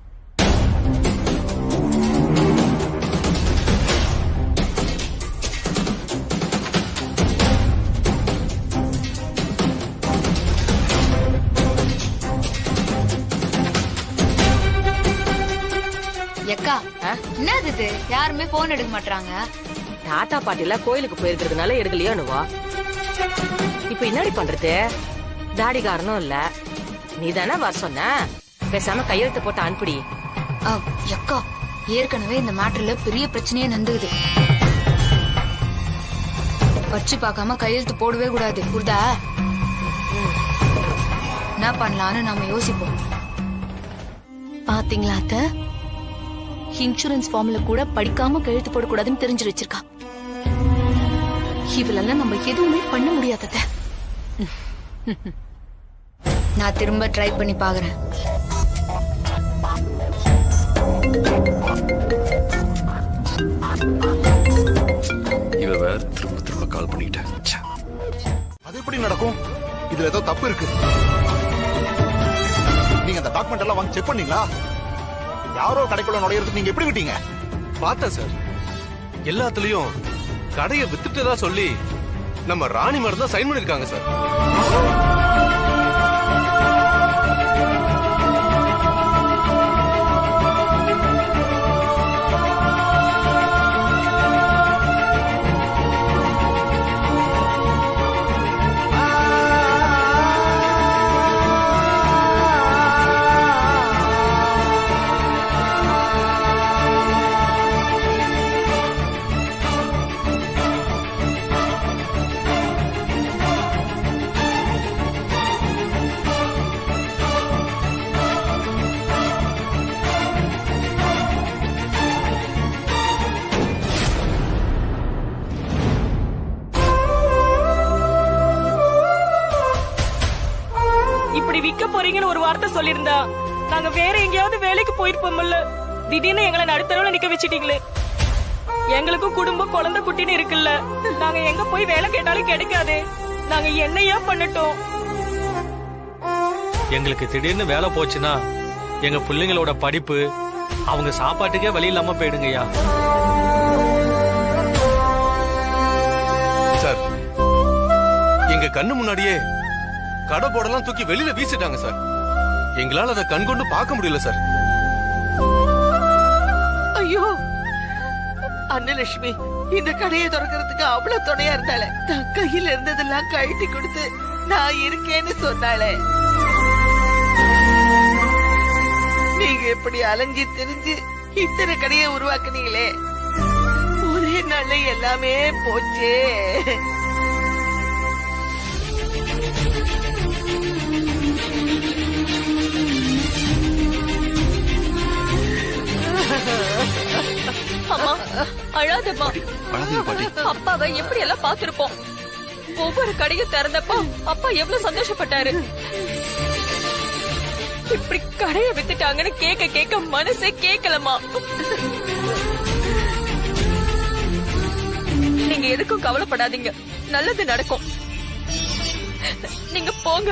எக்கா, என்னது இது? யாருமே போன் எடுக்க மாட்டாங்க. தாத்தா பாட்டி எல்லாம் கோயிலுக்கு போயிருக்கிறதுனால எடுக்கலையோனுவா. இப்ப என்னடி பண்றது? தாடிகாரனும் இல்ல, நீ தானே வர சொன்ன. பேசாம கையெழுத்து போட்டு அனுப்பிடி. எக்கா, ஏற்கனவே இந்த மேட்டர்ல பெரிய பிரச்சனையே நடந்துகுது. வச்சு பார்க்காம கையெழுத்து போடவே கூடாது, புரியுதா? என்ன பண்ணலான்னு நாம யோசிப்போம். பாத்தீங்களா அத்தை, இன்சூரன்ஸ் ஃபார்ம்ல கூட படிக்காம கையெழுத்து போடக்கூடாதுன்னு தெரிஞ்சு வச்சிருக்கா. இவளெல்லாம் நம்ம எதுவுமே பண்ண முடியாதத. நான் திரும்ப ட்ரை பண்ணி பாக்குறேன். இவ வேற திரும்ப திரும்ப கால் பண்ணிட்டேன். அது எப்படி நடக்கும்? இதுல ஏதோ தப்பு இருக்கு. நீங்க அந்த டாக்குமெண்ட் எல்லாம் வாங்கி செக் பண்ணீங்களா? யாரோ கடைக்குள்ள நுழையிறதுக்கு நீங்க எப்படி விட்டீங்க? பார்த்தேன் சார். எல்லாத்துலயும் கடையை வித்துட்டதா சொல்லி நம்ம ராணி மேடம் தான் சைன் பண்ணிருக்காங்க சார். இப்படி விக்க போறீங்கன்னு ஒரு வார்த்தை சொல்லிருந்தா நாங்க வேற எங்கேயாவது வேலைக்கு போயிருப்போம்ல. திடீர்னு எங்களை நடுத்தரவுல நிக்க வச்சிட்டீங்களே. எங்களுக்கும் குடும்பம் குழந்தை குட்டின்னு இருக்குல்ல. நாங்க எங்க போய் வேலை கேட்டாலும் கிடைக்காது. நாங்க என்னையா பண்ணட்டும்? எங்களுக்கு திடீர்னு வேலை போச்சுன்னா எங்க பிள்ளைங்களோட படிப்பு, அவங்க சாப்பாட்டுக்கே வழி இல்லாம போயிடுங்கய்யா. கண்ணு முன்னாடியே கடை போர்டெல்லாம் தூக்கி வெளியில வீசிட்டாங்க சார். எங்களால அதை கண்கொண்டு பார்க்க முடியல சார். ஐயோ அன்னலட்சுமி இந்த கடையை திறக்கிறதுக்கு அவ்வளவு துணையா இருந்தாளே, நான் கையில இருந்ததெல்லாம் கழட்டி கொடுத்து நான் இருக்கேன்னு சொன்னாளே. நீங்க எப்படி அலைஞ்சி திரிஞ்சு இத்தனை கடையை உருவாக்குனீங்களே, ஒரே நாள்ல எல்லாமே போச்சே. அம்மா அழாதம்மா. அழாதீங்க பாட்டி. அப்பாவை எப்படி எல்லாம் பாத்திருப்போம். ஒவ்வொரு கடையும் திறந்தப்போ அப்பா எவ்வளவு சந்தோஷப்பட்டாரு. இப்படி கடைய வித்துட்டாங்கன்னு கேட்க கேட்க மனசே கேட்கலமா. நீங்க எதுக்கும் கவலைப்படாதீங்க, நல்லது நடக்கும். நீங்க போங்க.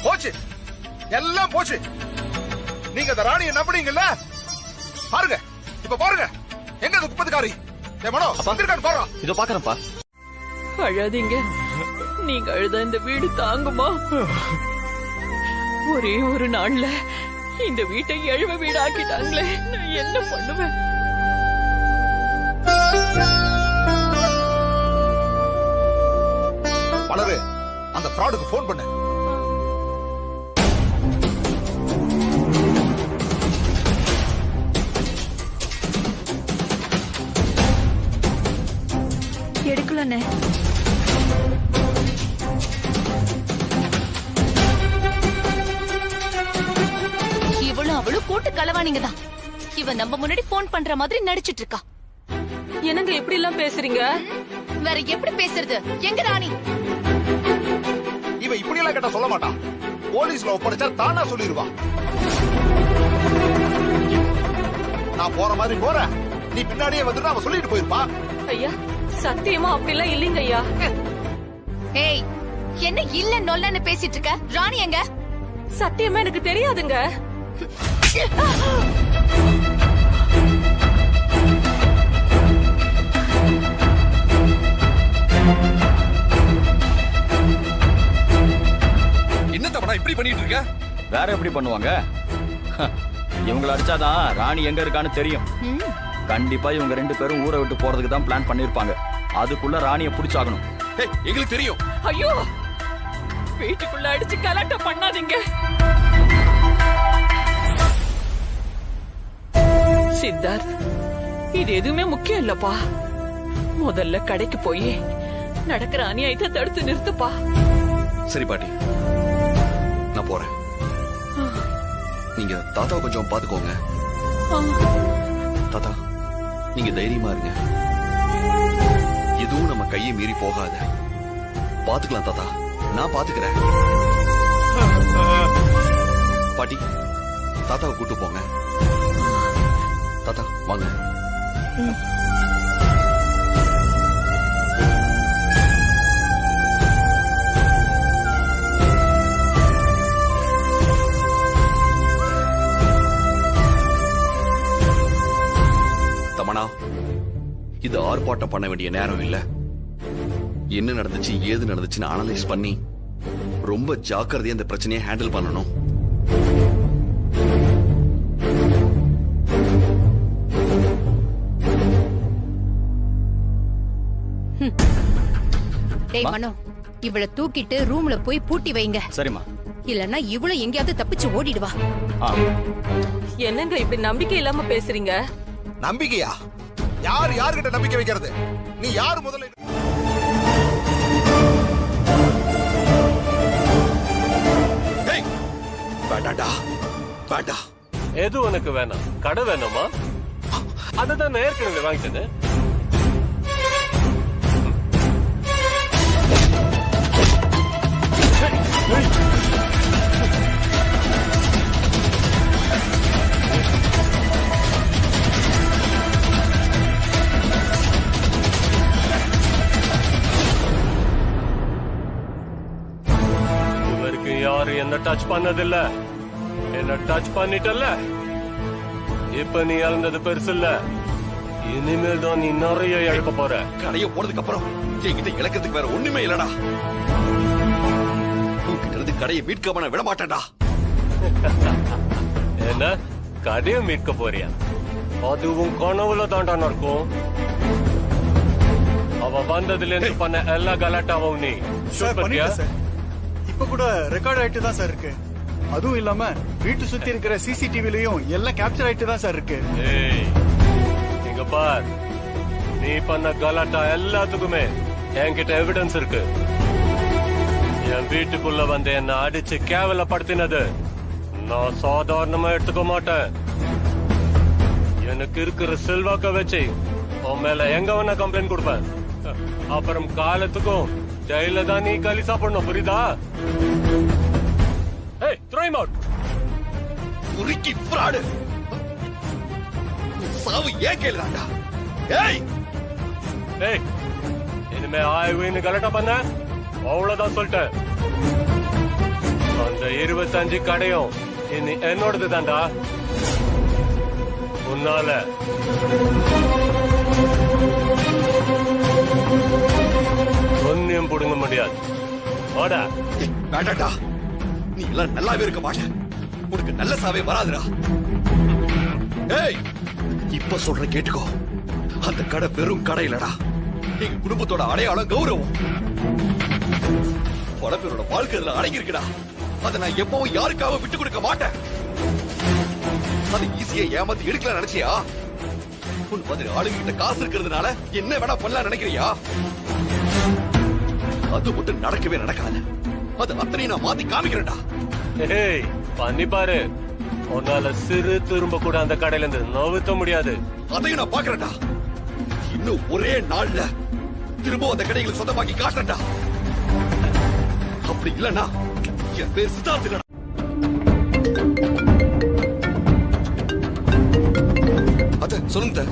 போச்சு, எல்லாம் போச்சு. நீங்க அந்த ராணியை நம்புனீங்கல்ல, பாருங்க இப்ப பாருங்க எங்க குப்பத்துக்காரி மனோ வந்திருக்கான்னு பாரு. இதோ பாக்குறேன்ப்பா. அழாதீங்க, நீங்க அழுத இந்த வீடு தாங்குமா? ஒரே ஒரு நாள்ல இந்த வீட்டை எழுவ வீடு ஆக்கிட்டாங்களே, நான் என்ன பண்ணுவேன்? மலரு, அந்த ஃப்ராடுக்கு போன் பண்ணு. எடுக்கலண்ணே. இவளும் அவளும் கூட்டு களவாணிங்க தான். இவ நம்ம முன்னாடி போன் பண்ற மாதிரி நடிச்சிட்டு இருக்கா. என்னங்க இப்படி எல்லாம் பேசுறீங்க? வேற எப்படி பேசுறது? எங்க ராணி? இவ இப்படி எல்லாம் கேட்டா சொல்ல மாட்டான். போலீஸ்ல ஒப்படைச்சா தானா சொல்லிடுவான். நான் போற மாதிரி போறேன், நீ பின்னாடியே வந்துட்டு அவ சொல்லிட்டு போயிருப்பா. ஐயா சத்தியமா அப்படி எல்லாம் இல்லைங்க ஐயா. ஏய், என்ன இல்ல நொல்லன்னு பேசிட்டு இருக்க? ராணி எங்க? சத்தியமா எனக்கு தெரியாதுங்க. என்ன தப்பா இப்படி பண்ணிட்டு இருக்க? வேற எப்படி பண்ணுவாங்க? இவங்களை அடிச்சாதான் ராணி எங்க இருக்கான்னு தெரியும். கண்டிப்பா இவங்க 2 பேரும் ஊரை விட்டு போறதுக்கு தான் பிளான் பண்ணிருப்பாங்க. அதுக்குள்ள ராணியை புடிச்சாகணும். எங்களுக்கு தெரியும். ஐயோ, வீட்டுக்குள்ள அடிச்சு கலாட்டம் பண்ணாதீங்க. சித்தார்த், இது எதுவுமே முக்கியம் இல்லப்பா. முதல்ல கடைக்கு போய் நடக்கிற அநியாயத்தை தடுத்து நிறுத்துப்பா. சரி பாட்டி, நான் போறேன். நீங்க தாத்தாவை கொஞ்சம் பாத்துக்கோங்க. தாத்தா, நீங்க தைரியமா இருங்க. எதுவும் நம்ம கையை மீறி போகாத. பாத்துக்கலாம் தாத்தா, நான் பாத்துக்கிறேன். பாட்டி, தாத்தாவை கூட்டு போங்க. தாத்தா வாங்க. தமனா, இது ஆர்ப்பாட்டம் பண்ண வேண்டிய நேரம் இல்ல. என்ன நடந்துச்சு ஏது நடந்துச்சுன்னு அனலைஸ் பண்ணி ரொம்ப ஜாக்கிரதையா இந்த பிரச்சனையை ஹேண்டில் பண்ணணும். டேய் மனோ, இவளை தூக்கிட்டு ரூம்ல போய் பூட்டி வைங்க. சரிம்மா. இல்லன்னா இவள எங்கயாவது தப்பிச்சு ஓடிடுவா. என்னங்க இப்படி நம்பிக்கை இல்லாம பேசுறீங்க? நம்பிக்கையா? யார் யார்கிட்ட நம்பிக்கை வைக்கிறது? நீ யார் முதல்ல? வேண்டாடா, வேண்டா. எது உனக்கு வேணாம்? கடை வேணுமா? அதுதான் நான் ஏற்கனவே வாங்கிட்டேன்னு. யாரும் என்ன டச் பண்ணதில்ல. என்ன டச் பண்ணிட்டல்ல, இப்ப நீ இழந்தது பெருசு இல்ல. இனிமேல் தான் நீ நிறைய இழக்க போற. கடைய போனதுக்கு அப்புறம் என்கிட்ட இழக்கிறதுக்கு வேற ஒண்ணுமே இல்லடா. உன்கிட்ட இருந்து கடையை மீட்காம நான் விட மாட்டேன்டா. என்ன கதையை மீட்க போறியா? அதுவும் கனவுல தாண்டா நடக்கும். அவ வந்ததுல இருந்து பண்ண எல்லா கலாட்டாவும் நீ சார் பண்ணிட்டேன் சார். இப்ப கூட ரெக்கார்ட் ஆயிட்டு தான் சார் இருக்கு. அதுவும் இல்லாம வீட்டு சுத்தி இருக்கிற சிசிடிவிலையும் எல்லாம் கேப்சர் ஆயிட்டு தான் சார் இருக்கு. ஏய் இங்க பார், நீ பண்ண கலாட்டா எல்லாத்துக்குமே என்கிட்ட எவிடன்ஸ் இருக்கு. என் வீட்டுக்குள்ள வந்து என்ன அடிச்சு கேவலப்படுத்தினது நான் சாதாரணமா எடுத்துக்க மாட்டேன். எனக்கு இருக்கிற செல்வாக்க வச்சு உன் மேல எங்க வேணா கம்ப்ளைண்ட் கொடுப்பேன். அப்புறம் காலத்துக்கும் ஜெயில தான் நீ களி சாப்பிடணும், புரியுதா? ஏய் throw him out. உருக்கி ஃப்ராடு. சாவு ஏன் கேளுடா. ஏய் ஏய் இனிமே ஆய்வுன்னு கலட்டா பண்ண அவ்வளவுதான் சொல்லிட்டேன். அந்த 25 கடையும் இனி என்னோடது தாண்டா. உன்னால ஒன்னும் புடுங்க முடியாது. வாடா. வேண்டாடா, நீ எல்லாம் நல்லாவே இருக்க மாட்டேன். உனக்கு நல்ல சாவே வராதுடா. ஏய் இப்ப சொல்ற கேட்டுக்கோ, அந்த கடை வெறும் கடை இல்லடா, எங்க குடும்பத்தோட அடையாளம் கௌரவம். பல பேரோட வாழ்க்கை அதுல அடங்கி இருக்குடா. அதை நான் எப்பவும் யாருக்காக விட்டு கொடுக்க மாட்டேன். அது ஈஸியா ஏமாத்தி எடுக்கல நினைச்சியா? உன் மாதிரி ஆளுங்கிட்ட காசு இருக்கிறதுனால என்ன வேணா பண்ணலாம் நினைக்கிறியா? அது மட்டும் நடக்கவே நடக்காது. அது அத்தனை நான் மாத்தி காமிக்கிறேன்டா. ஏய் பண்ணி பாரு, உன்னால சிறு திரும்ப கூட அந்த கடையில இருந்து நவுத்த முடியாது. அதையும் நான் பாக்குறேன்டா. இன்னும் ஒரே நாள்ல திரும்ப அந்த கடைகளை சொந்தமாக்கி காட்டுறேன்டா. அப்படி இல்லன்னா என் பேர் சித்தார்த்த. அத சொல்லுங்க.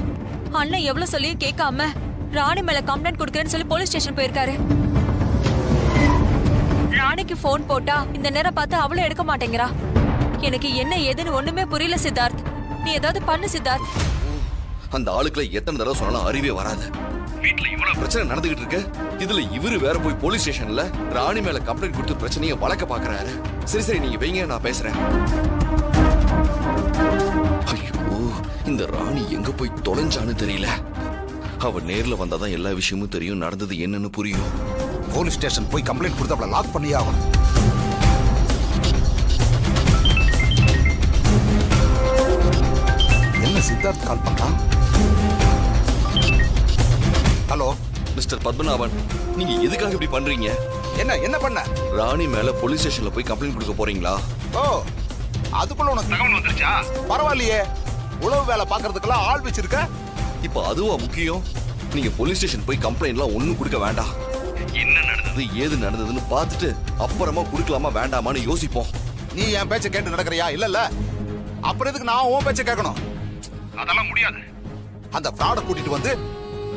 அண்ணன் எவ்வளவு சொல்லியும் கேட்காம ராணி மேல கம்ப்ளைண்ட் கொடுக்கறேன்னு சொல்லி போலீஸ் ஸ்டேஷன் போயிருக்காரு. ராணிக்கு போன் போட்டா இந்த நேரம் பார்த்து அவளும் எடுக்க மாட்டேங்கிறா. எனக்கு என்ன ஏதுன்னு ஒண்ணுமே புரியல சித்தார்த். நீ ஏதாவது பண்ணு சித்தார்த். அந்த ஆளுக்களை எத்தனை தடவை சொன்னாலும் அறிவே வராது. வீட்டுல இவ்வளவு பிரச்சனை நடந்துகிட்டு இருக்கு. இதுல இவரு வேற போய் போலீஸ் ஸ்டேஷன்ல ராணி மேல கம்ப்ளைண்ட் கொடுத்து பிரச்சனையை வளர்க்க பாக்குறாரு. சரி சரி நீங்க வைங்க, நான் பேசுறேன். ஐயோ, இந்த ராணி எங்க போய் தொலைஞ்சான்னு தெரியல. அவ நேர்ல வந்தாதான் எல்லா விஷயமும் தெரியும், நடந்தது என்னன்னு புரியும். போலீஸ் ஸ்டேஷன் போய் கம்ப்ளைண்ட் கொடுத்து அவளை லாக் பண்ணியே ஆகணும். என்ன சித்தார்த் கால் பண்றான்? ஹலோ மிஸ்டர் பத்மநாபன், நீங்க எதுக்காக இப்படி பண்றீங்க? என்ன பண்ண? ராணி மேல போலீஸ் ஸ்டேஷன்ல போய் கம்ப்ளைண்ட் கொடுக்க போறீங்களா? ஓ, அதுக்குள்ள உனக்கு தகவல் வந்துருச்சா? பரவாயில்லையே, உளவு வேலை பாக்குறதுக்கெல்லாம் ஆள் வச்சிருக்க. இப்ப அதுவா முக்கியம்? நீங்க போலீஸ் ஸ்டேஷன் போய் கம்ப்ளைண்ட்லாம் ஒண்ணும் கொடுக்க வேண்டாம். என்ன நடந்தது ஏது நடந்ததுன்னு பார்த்துட்டு அப்புறமா கொடுக்கலாமா வேண்டாமான்னு யோசிப்போம். நீ என் பேச்ச கேட்டு நடக்கறியா? இல்லல்ல, அப்புறம் எதுக்கு நான் உன் பேச்ச கேட்கணும்? அதெல்லாம் முடியாது. அந்த ஃப்ராட கூட்டிட்டு வந்து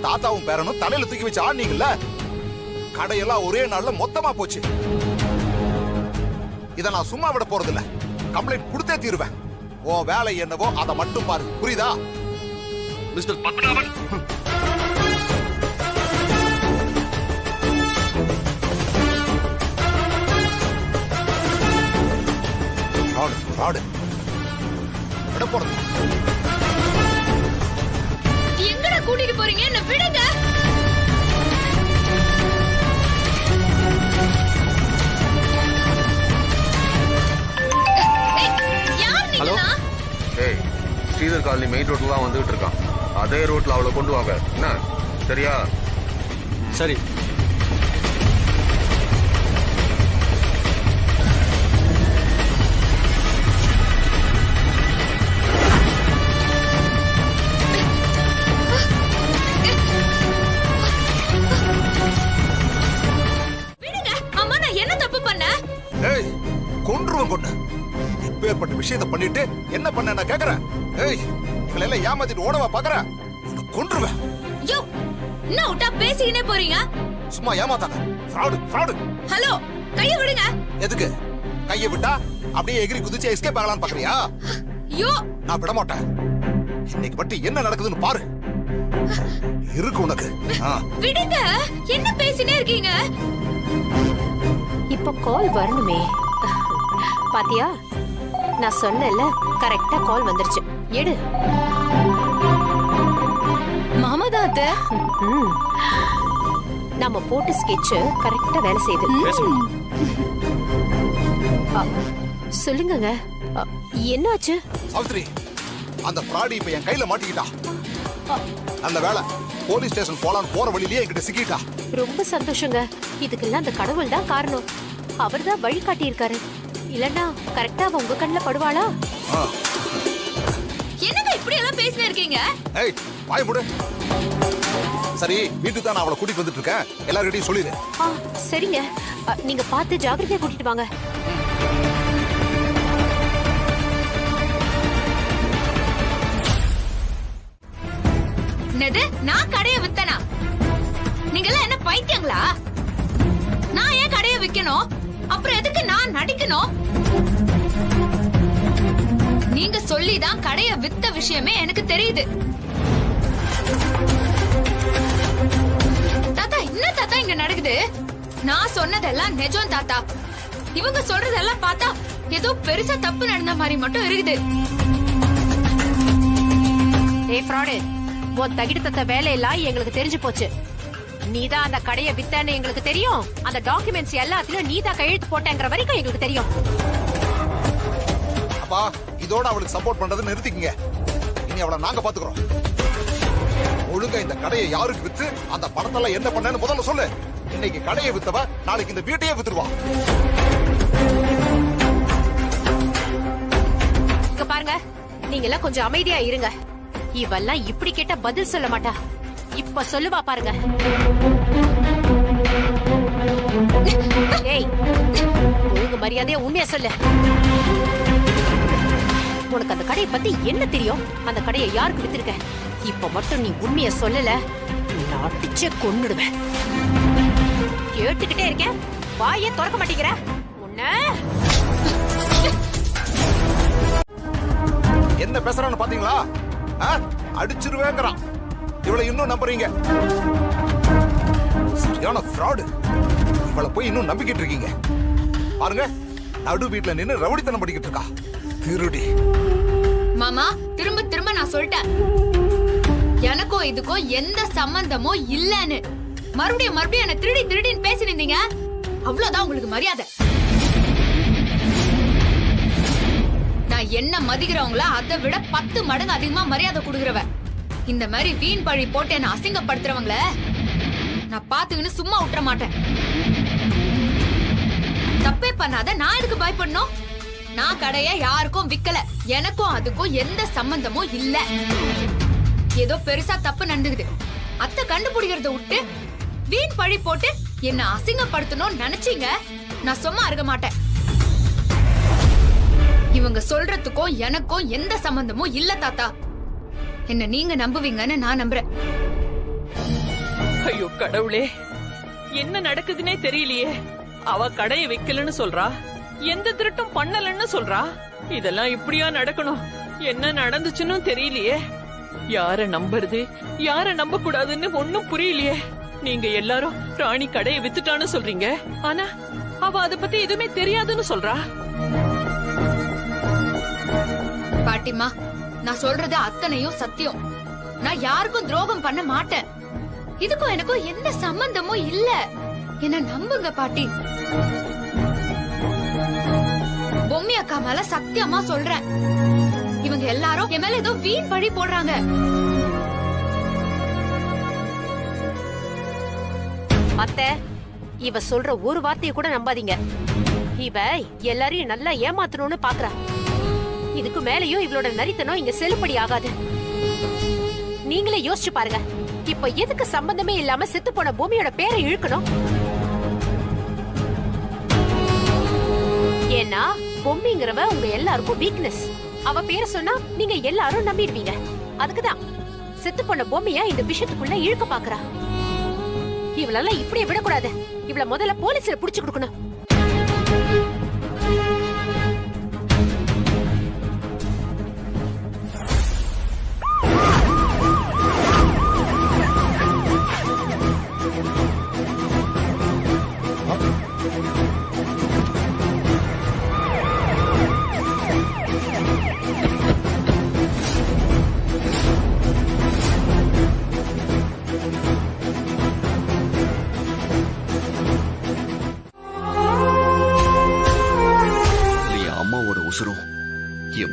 தாத்தாவும் பேரனும் தலையில தூக்கி வச்சு ஆடுனீங்கல்ல, கடையெல்லாம் ஒரே நாள்ல மொத்தமா போச்சு. இத நான் சும்மா விட போறது இல்ல. கம்ப்ளைண்ட் கொடுத்தே தீருவேன். உன் வேலை என்னவோ அதை மட்டும் பாரு, புரியுதா? மிஸ்டர் பத்மநாபன், ஃப்ராடு விட போறது. எங்கடா கூட்டிட்டு போறீங்க? என்ன விடுங்க. ஹலோ, ஏய் ஸ்ரீதர் காலனி மெயின் ரோட்ல தான் வந்துகிட்டு இருக்கான். அதே ரோட்ல அவளை கொண்டு வாங்க, என்ன சரியா? சரி. இப்பேற்பட்ட விஷயத்தை பண்ணிட்டு என்ன பண்ண நான் கேக்குறேன். ஏய், எல்லாம் ஏமாத்திட்டு ஓடவா பாக்குறேன்? கொன்றுவேன். யோ, என்ன விட்டா பேசிக்கினே போறீங்க? சும்மா ஏமாத்தாங்க. ஃப்ராடு. ஹலோ, கைய விடுங்க. எதுக்கு? கையை விட்டா அப்படியே எகிரி குதிச்சு எஸ்கேப் ஆகலாம்னு பாக்குறியா? ஐயோ நான் விட மாட்டேன். இன்னைக்கு மட்டும் என்ன நடக்குதுன்னு பாரு. இருக்கு உனக்கு. விடுங்க, என்ன பேசினே இருக்கீங்க? இப்ப கால் வரணுமே. பாத்தியா, நான் சொன்னேன்ல, கரெக்டா கால் வந்துருச்சு. எடு. மாமா தான் அத்தை. நம்ம போட்டு ஸ்கெட்ச் கரெக்டா வேலை செய்யுது. சொல்லுங்க, என்னாச்சு? சாவித்ரி, அந்த பிராடி இப்ப என் கையில மாட்டிக்கிட்டா. நல்ல வேலை, போலீஸ் ஸ்டேஷன் போலான்னு போற வழியிலேயே என்கிட்ட சிக்கிட்டா. ரொம்ப சந்தோஷங்க. இதுக்கெல்லாம் அந்த கடவுள் தான் காரணம். அவர் தான் வழி காட்டியிருக்காரு. இல்லன்னா கரெக்டா அவ உங்க கண்ணுல படுவாளா? என்னங்க இப்படி எல்லாம் பேசினே இருக்கீங்க? ஏய், வாய் மூடு. சரி, வீட்டுக்கு தான் நான் அவளை கூட்டிட்டு வந்துட்டு இருக்கேன். எல்லார்கிட்டயும் சொல்லிடு. சரிங்க, நீங்க பார்த்து ஜாக்கிரதையா கூட்டிட்டு வாங்க. என்னது, நான் கடையை வித்தனா? நீங்க எல்லாம் என்ன பைத்தியங்களா? நான் ஏன் கடையை விக்கணும்? அப்புறம் எதுக்கு நான் நடிக்கணும்? நீங்க சொல்லிதான் கடையை வித்த விஷயமே எனக்கு தெரியுது. தாத்தா, என்ன தாத்தா இங்க நடக்குது? நான் சொன்னதெல்லாம் நிஜம் தாத்தா. இவங்க சொல்றதெல்லாம் பார்த்தா ஏதோ பெருசா தப்பு நடந்த மாதிரி மட்டும் இருக்குது. ஏய் ஃப்ராடு, உன் தகிடத்த வேலையெல்லாம் எங்களுக்கு தெரிஞ்சு போச்சு. நீதான் அந்த கடையை வித்தன்னு எங்களுக்கு தெரியும். அந்த டாக்குமெண்ட்ஸ் எல்லாத்திலும் நீதான் கையெழுத்து போட்டேங்கிற வரைக்கும் எங்களுக்கு தெரியும். அப்பா, இதோட அவளுக்கு சப்போர்ட் பண்றது நிறுத்திக்கங்க. இனி அவளை நாங்க பாத்துக்கிறோம். ஒழுங்கா இந்த கடையை யாருக்கு வித்து அந்த பணத்தெல்லாம் என்ன பண்ணேன்னு முதல்ல சொல்லு. இன்னைக்கு கடையை வித்தவ நாளைக்கு இந்த வீட்டையே வித்துருவா. இங்க பாருங்க, நீங்க எல்லாம் கொஞ்சம் அமைதியா இருங்க. இவெல்லாம் இப்படி கேட்ட பதில் சொல்ல மாட்டா. இப்ப சொல்லுவா பாருங்க. ஏய், ஒழுங்கு மரியாதையா உண்மையா சொல்லு. உனக்கு அந்த கடையை பத்தி என்ன தெரியும்? அந்த கடையை யாருக்கு வித்திருக்க? இப்ப மட்டும் நீ உண்மைய சொல்லல, நான் அடிச்சே கொன்னுடுவேன். கேட்டுக்கிட்டே இருக்கேன், வாயே திறக்க மாட்டேங்கிற. என்ன பேசுறான்னு பாத்தீங்களா? அடிச்சிருவேங்கறான். இவளை இன்னும் நம்புறீங்க? சரியான ஃப்ராடு. இவளை போய் இன்னும் நம்பிக்கிட்டு இருக்கீங்க. பாருங்க, நடு வீட்டுல நின்னு ரவுடித்தனம் பண்ணிக்கிட்டு இருக்கா. திருடி. மாமா, திரும்ப திரும்ப நான் சொல்லிட்டேன், எனக்கும் இதுக்கும் எந்த சம்பந்தமும் இல்லன்னு. மறுபடியும் என்ன திருடி திருடின்னு பேசினீங்க. அவ்வளவுதான் உங்களுக்கு மரியாதை. நான் என்ன மதிக்கிறவங்கள அதை விட 10 மடங்கு அதிகமா மரியாதை கொடுக்குறவ. இந்த மாதிரி வீண் பழி போட்டு என்ன அசிங்கப்படுத்துறவங்கள நான் பாத்துக்கின்னு சும்மா விட்டுற மாட்டேன். தப்பே பண்ணாத நான் எதுக்கு பயப்படணும்? நான் கடைய யாருக்கும் விக்கல. எனக்கும் அதுக்கும் எந்த சம்பந்தமும் இல்ல. ஏதோ பெருசா தப்பு நடந்துக்குது, அத்தை கண்டுபிடிக்கிறத விட்டு வீண் பழி போட்டு என்ன அசிங்கப்படுத்தணும்னு நினைச்சீங்க, நான் சும்மா இருக்க மாட்டேன். இவங்க சொல்றதுக்கும் எனக்கும் எந்த சம்பந்தமும் இல்ல தாத்தா. என்ன நீங்க நம்புவீங்கன்னு நான் நம்புறேன். ஐயோ கடவுளே, என்ன நடக்குதுன்னே தெரியலையே. அவ கடையை வைக்கலன்னு சொல்றா, எந்த திருட்டும் பண்ணலன்னு சொல்றா. இதெல்லாம் இப்படியா நடக்கணும்? என்ன நடந்துச்சுன்னு தெரியலையே. யார நம்புறது, யார நம்ப கூடாதுன்னு ஒண்ணும் புரியலையே. நீங்க எல்லாரும் ராணி கடையை வித்துட்டான்னு சொல்றீங்க, ஆனா அவ அத பத்தி எதுவுமே தெரியாதுன்னு சொல்றா. பாட்டிமா, நான் சொல்றது அத்தனையும் சத்தியம். நான் யாருக்கும் துரோகம் பண்ண மாட்டேன். இதுக்கும் எனக்கும் எந்த சம்பந்தமும் இல்ல. என்ன நம்புங்க பாட்டி. பொம்மி அக்கா மேல சத்தியமா சொல்றேன், இவங்க எல்லாரும் என் மேல ஏதோ வீண் பழி போடுறாங்க. அத்தை, இவ சொல்ற ஒரு வார்த்தையை கூட நம்பாதீங்க. இவ எல்லாரையும் நல்லா ஏமாத்தணும்னு பாக்குறா. இதுக்கு மேலயும் இவளோட நரித்தனம் இங்க செல்லுபடி ஆகாது. நீங்களே யோசிச்சு பாருங்க, இப்ப எதுக்கு சம்பந்தமே இல்லாம செத்து போன பூமியோட பேரை இழுக்கணும்? ஏன்னா பொம்மிங்கிறவ உங்க எல்லாருக்கும் வீக்னஸ். அவ பேரை சொன்னா நீங்க எல்லாரும் நம்பிடுவீங்க. அதுக்குதான் செத்து போன பொம்மையா இந்த விஷயத்துக்குள்ள இழுக்க பாக்குறா. இவளெல்லாம் இப்படியே விடக்கூடாது. இவள முதல்ல போலீஸ்ல புடிச்சு கொடுக்கணும்.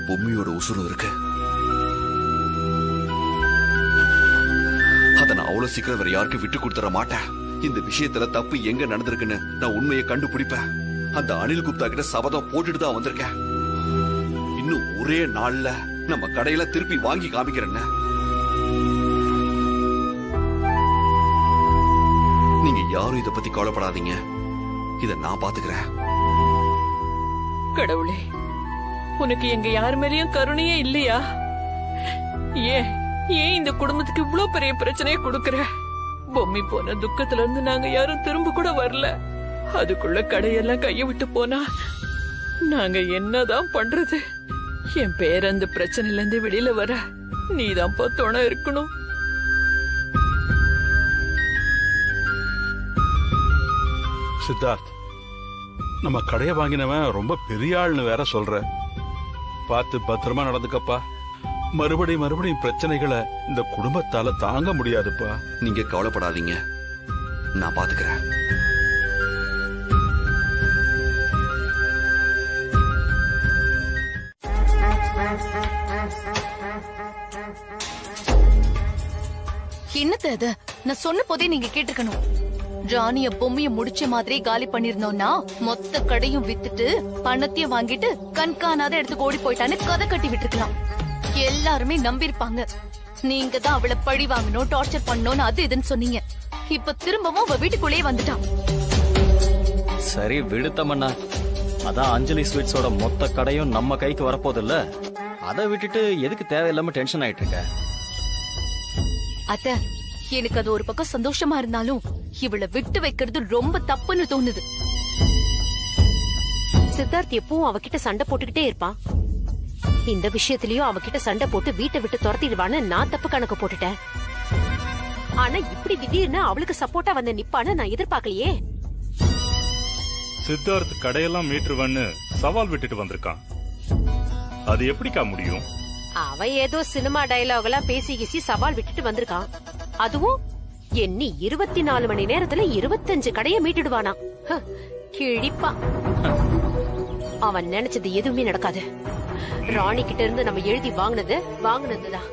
பொம்மியோட உசுரும் இருக்கு. அத நான் அவ்வளவு சீக்கிரம் வேற யாருக்கும் விட்டு கொடுத்துட மாட்டேன். இந்த விஷயத்துல தப்பு எங்க நடந்திருக்குன்னு நான் உண்மையை கண்டுபிடிப்பேன். அந்த அனில் குப்தா கிட்ட சபதம் போட்டுட்டு தான் வந்திருக்கேன். இன்னும் ஒரே நாள்ல நம்ம கடையில திருப்பி வாங்கி காமிக்கிறேன்னு. நீங்க யாரும் இத பத்தி கவலைப்படாதீங்க. இத நான் பாத்துக்கிறேன். கடவுளே, உனக்கு எங்க யார் மேலயும் கருணையே இல்லையா? ஏன் இந்த குடும்பத்துக்கு இவ்ளோ பெரிய பிரச்சனையை கொடுக்கற? பொம்மி போன துக்கத்துல இருந்து நாங்க யாரும் திரும்ப கூட வரல. அதுக்குள்ள கடையெல்லாம் கைய விட்டு போனா நாங்க என்னதான் பண்றது? என் பேர் அந்த பிரச்சனையில இருந்து வெளியில வர நீதான்ப்பா துணை இருக்கணும். சித்தார்த், நம்ம கடையை வாங்கினவன் ரொம்ப பெரிய ஆள்னு வேற சொல்ற. பார்த்து பத்திரமா நடந்துக்கப்பா. மறுபடியும் பிரச்சனைகளை இந்த குடும்பத்தால தாங்க முடியாதுப்பா. நீங்க கவலைப்படாதீங்க, நான் பாத்துக்கிறேன். என்னது அது? நான் சொன்ன போதே நீங்க கேட்டுக்கணும். ராணிய பொம்மைய முடிச்ச மாதிரி காலி பண்ணிருந்தோம்னா மொத்த கடையும் வித்துட்டு பணத்தையும் வாங்கிட்டு கண்காணாத இடத்துக்கு ஓடி போயிட்டான்னு கதை கட்டி விட்டுருக்கலாம். எல்லாருமே நம்பிருப்பாங்க. நீங்க தான் அவளை பழி வாங்கணும், டார்ச்சர் பண்ணணும்னு அது இதுன்னு சொன்னீங்க. இப்ப திரும்பவும் அவ வீட்டுக்குள்ளேயே வந்துட்டான். சரி விடுத்தமண்ணா, அதான் அஞ்சலி ஸ்வீட்ஸோட மொத்த கடையும் நம்ம கைக்கு வரப்போது இல்ல. அதை விட்டுட்டு எதுக்கு தேவையில்லாம டென்ஷன் ஆயிட்டு இருக்க? அத்த, எனக்கு அது ஒரு பக்கம் சந்தோஷமா இருந்தாலும் இவளை விட்டு வைக்கிறது ரொம்ப தப்புன்னு தோணுது. சித்தார்த் எப்பவும் அவகிட்ட சண்டை போட்டுக்கிட்டே இருப்பான். இந்த விஷயத்திலயும் அவகிட்ட சண்டை போட்டு வீட்டை விட்டு துரத்திடுவான்னு நான் தப்பு கணக்கு போட்டுட்டேன். ஆனா இப்படி திடீர்னு அவளுக்கு சப்போர்ட்டா வந்து நிப்பான்னு நான் எதிர்பார்க்கலையே. சித்தார்த் கடையெல்லாம் மீட்டுருவன்னு சவால் விட்டுட்டு வந்திருக்கான். அது எப்படிக்கா முடியும்? அவன் ஏதோ சினிமா டயலாக் எல்லாம் பேசி கீசி சவால் விட்டுட்டு வந்திருக்கான். அதுவும் எண்ணி 24 மணி நேரத்துல 25 கடையை மீட்டுடுவானா? கிழிப்பா. அவன் நினைச்சது எதுவுமே நடக்காது. ராணி கிட்ட இருந்து நம்ம எழுதி வாங்கினதுதான்.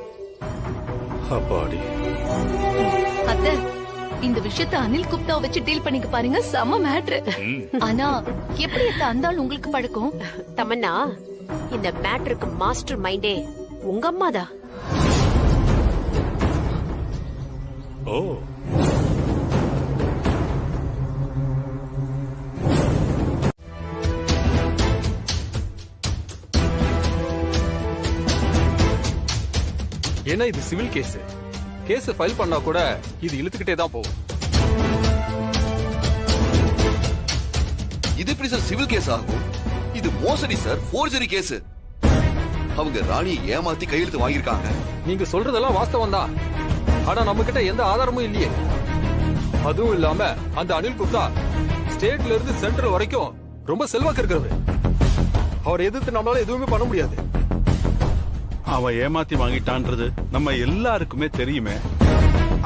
அத்த, இந்த விஷயத்த அனில் குப்தா வச்சு டீல் பண்ணிக்க பாருங்க. செம மேட்ரு. ஆனா எப்படி அந்த ஆள் உங்களுக்கு பழக்கம்? தமன்னா, இந்த மேட்ருக்கு மாஸ்டர் மைண்டே உங்க அம்மாதா. ஓ, ஏன்னா இது சிவில் கேஸ். கேஸ் ஃபைல் பண்ணா கூட இது இழுத்துக்கிட்டே தான் போகும். இது எப்படி சார் சிவில் கேஸ் ஆகும்? இது மோசடி சார், ஃபோர்ஜரி கேஸ். அவங்க ராணியை ஏமாத்தி கையெழுத்து வாங்கியிருக்காங்க. நீங்க சொல்றதெல்லாம் வாஸ்தவம் தான். ஆனா நம்ம கிட்ட எந்த ஆதாரமும் இல்லையே. அதுவும் இல்லாம அந்த அனில் குப்தா ஸ்டேட்ல இருந்து சென்ட்ரல் வரைக்கும் ரொம்ப செல்வாக்கு இருக்கிறவர். அவர் எதிர்த்து நம்மளால எதுவுமே பண்ண முடியாது. அவன் ஏமாத்தி வாங்கிட்டான்றது நம்ம எல்லாருக்குமே தெரியுமே.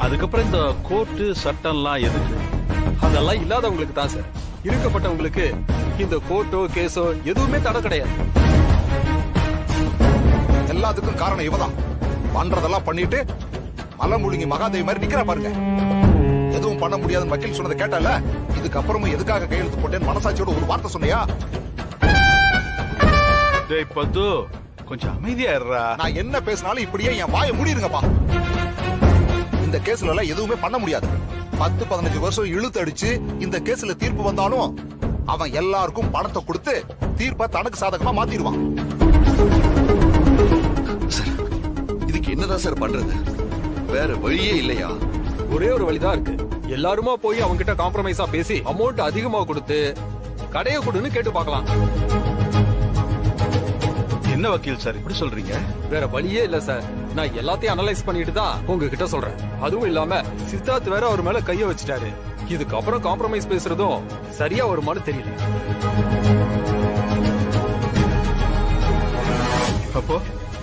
அதுக்கப்புறம் இந்த கோர்ட்டு சட்டம்லாம் எதுக்கு? அதெல்லாம் இல்லாதவங்களுக்கு தான் சார். இருக்கப்பட்டவங்களுக்கு இந்த கோர்ட்டோ கேஸோ எதுவுமே தடை கிடையாது. எல்லாத்துக்கும் காரணம் இவதான். பண்றதெல்லாம் பண்ணிட்டு மலமுழுங்கி மகாதேவி மாதிரி நிக்கிற பாருங்க. எதுவும் பண்ண முடியாதுன்னு வக்கீல் சொன்னதை கேட்டல. இதுக்கப்புறமும் எதுக்காக கையெழுத்து போட்டேன்னு மனசாட்சியோட ஒரு வார்த்தை சொன்னியா? டேய் பத்து, கொஞ்சம் அமைதியா இருடா. நான் என்ன பேசினாலும் இப்படியே என் வாயை மூடிடுங்கப்பா. இந்த கேஸ்ல எல்லாம் எதுவுமே பண்ண முடியாது. 10-15 வருஷம் இழுத்து அடிச்சு இந்த கேஸ்ல தீர்ப்பு வந்தாலும் அவன் எல்லாருக்கும் பணத்தை கொடுத்து தீர்ப்பை தனக்கு சாதகமா மாத்திடுவான். சார், இதுக்கு என்னதான் சார் பண்றது? வேற வழியே இல்லையா? ஒரே ஒரு வழிதான் இருக்கு. எல்லாருமா போய் அவங்க கிட்ட காம்ப்ரமைஸா பேசி அமௌண்ட் அதிகமா கொடுத்து கடையை கொடுன்னு கேட்டு பார்க்கலாம். என்ன வக்கீல் சார் இப்படி சொல்றீங்க? வேற வழியே இல்ல சார். நான் எல்லாத்தையும் அனலைஸ் பண்ணிட்டு தான் உங்ககிட்ட சொல்றேன். அதுவும் இல்லாம சித்தார்த் வேற அவர் மேல கைய வச்சுட்டாரு. இதுக்கப்புறம் காம்ப்ரமைஸ் பேசுறதும் சரியா வருமானு தெரியல. அப்போ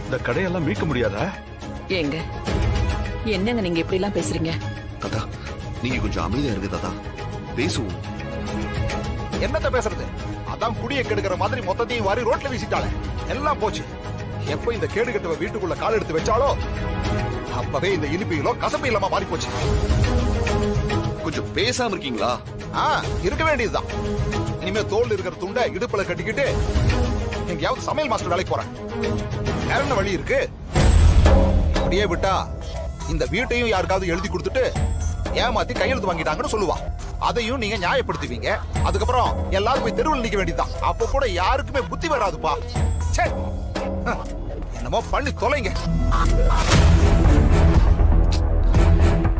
இந்த கடையெல்லாம் மீட்க முடியாதா? ஏங்க, என்னங்க நீங்க இப்படி எல்லாம் பேசுறீங்க? தாத்தா, நீங்க கொஞ்சம் அமைதியா இருக்கு தாத்தா. பேசுவோம். என்னத்த பேசுறது? அதான் குடியை கெடுக்கிற மாதிரி மொத்தத்தையும் வாரி ரோட்ல வீசிட்டாளே. எல்லாம் போச்சு. எப்ப இந்த கேடு கட்டவ வீட்டுக்குள்ள கால் எடுத்து வச்சாலோ அப்பவே இந்த இனிப்பிகளோ கசப்பு இல்லாம மாறி போச்சு. கொஞ்சம் பேசாம இருக்கீங்களா? இருக்க வேண்டியதுதான். இனிமே தோல் இருக்கிற துண்டை இடுப்புல கட்டிக்கிட்டு எங்கேயாவது சமையல் மாஸ்டர் வேலைக்கு போறேன். வேற என்ன வழி இருக்கு? அப்படியே விட்டா இந்த வீட்டையும் யாருக்காவது எழுதி கொடுத்துட்டு ஏமாத்தி கையெழுத்து வாங்கிட்டாங்கன்னு சொல்லுவா. அதையும் நீங்க நியாயப்படுத்துவீங்க. அதுக்கப்புறம் எல்லாரும் போய் தெருவில் நிக்க வேண்டியதுதான். அப்ப கூட யாருக்குமே புத்தி வராதுப்பா. என்னமோ பண்ணி தொலைங்க.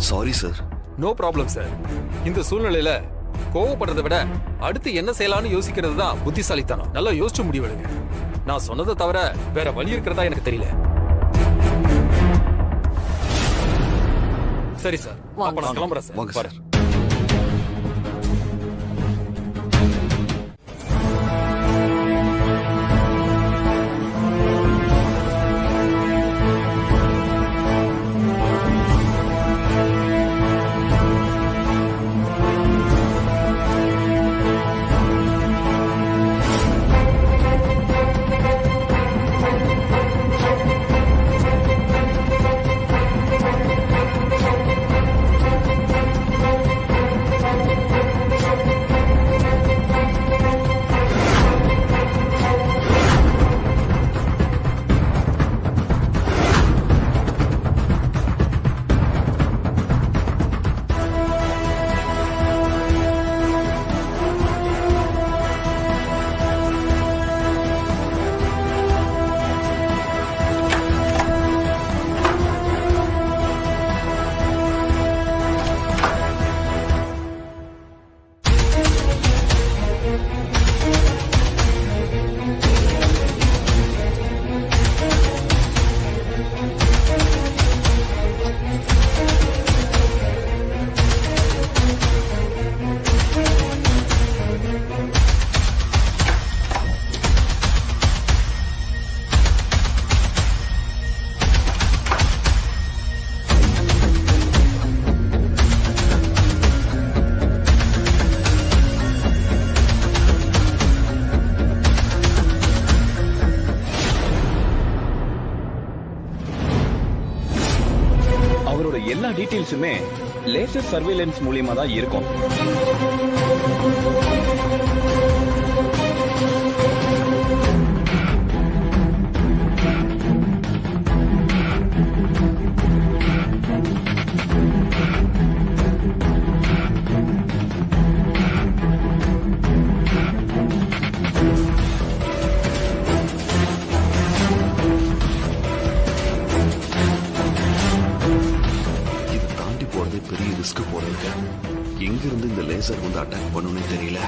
Sorry sir. No problem sir. இந்த சூழ்நிலையில கோவப்படுறதை விட அடுத்து என்ன செய்யலாம்னு யோசிக்கிறது தான் புத்திசாலித்தனம். நல்லா யோசிச்சு முடிவெடுங்க. நான் சொன்னதை தவிர வேற வழி இருக்கிறதா எனக்கு தெரியல. சரி சார், அப்ப நான் கிளம்புறேன் சார். வாங்க சார். எல்லா டீடைல்ஸுமே லேசர் சர்வேலன்ஸ் மூலியமா தான் இருக்கும். எங்க இருந்து இந்த லேசர் வந்து அட்டாக் பண்ணுன்னு தெரியல.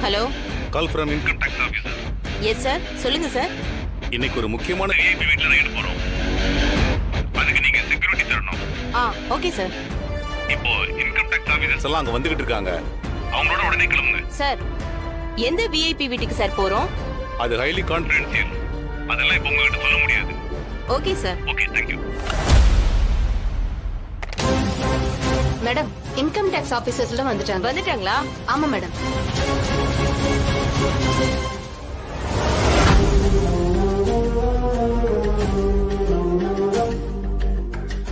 Hello, call from income tax officer. Yes sir, சொல்லுங்க சார். இன்னைக்கு ஒரு முக்கியமான விஐபி வீட்ல ரைடு போறோம். அதுக்கு நீங்க செக்யூரிட்டி தரணும். Okay sir. இப்போ இன்கம் டாக்ஸ் ஆபீசர்ஸ் எல்லாம் அங்க வந்துகிட்டு இருக்காங்க. அவங்களோட உடனே கிளம்புங்க. சார், எந்த விஐபி வீட்டுக்கு சார் போறோம்? அது ஹைலி கான்ஃபிடென்ஷியல். அதெல்லாம் இப்போ உங்ககிட்ட சொல்ல முடியாது. Okay sir. Okay, thank you. Madam, income tax ஆபீசர்ஸ்ல வந்துட்டாங்களா? ஆமா madam.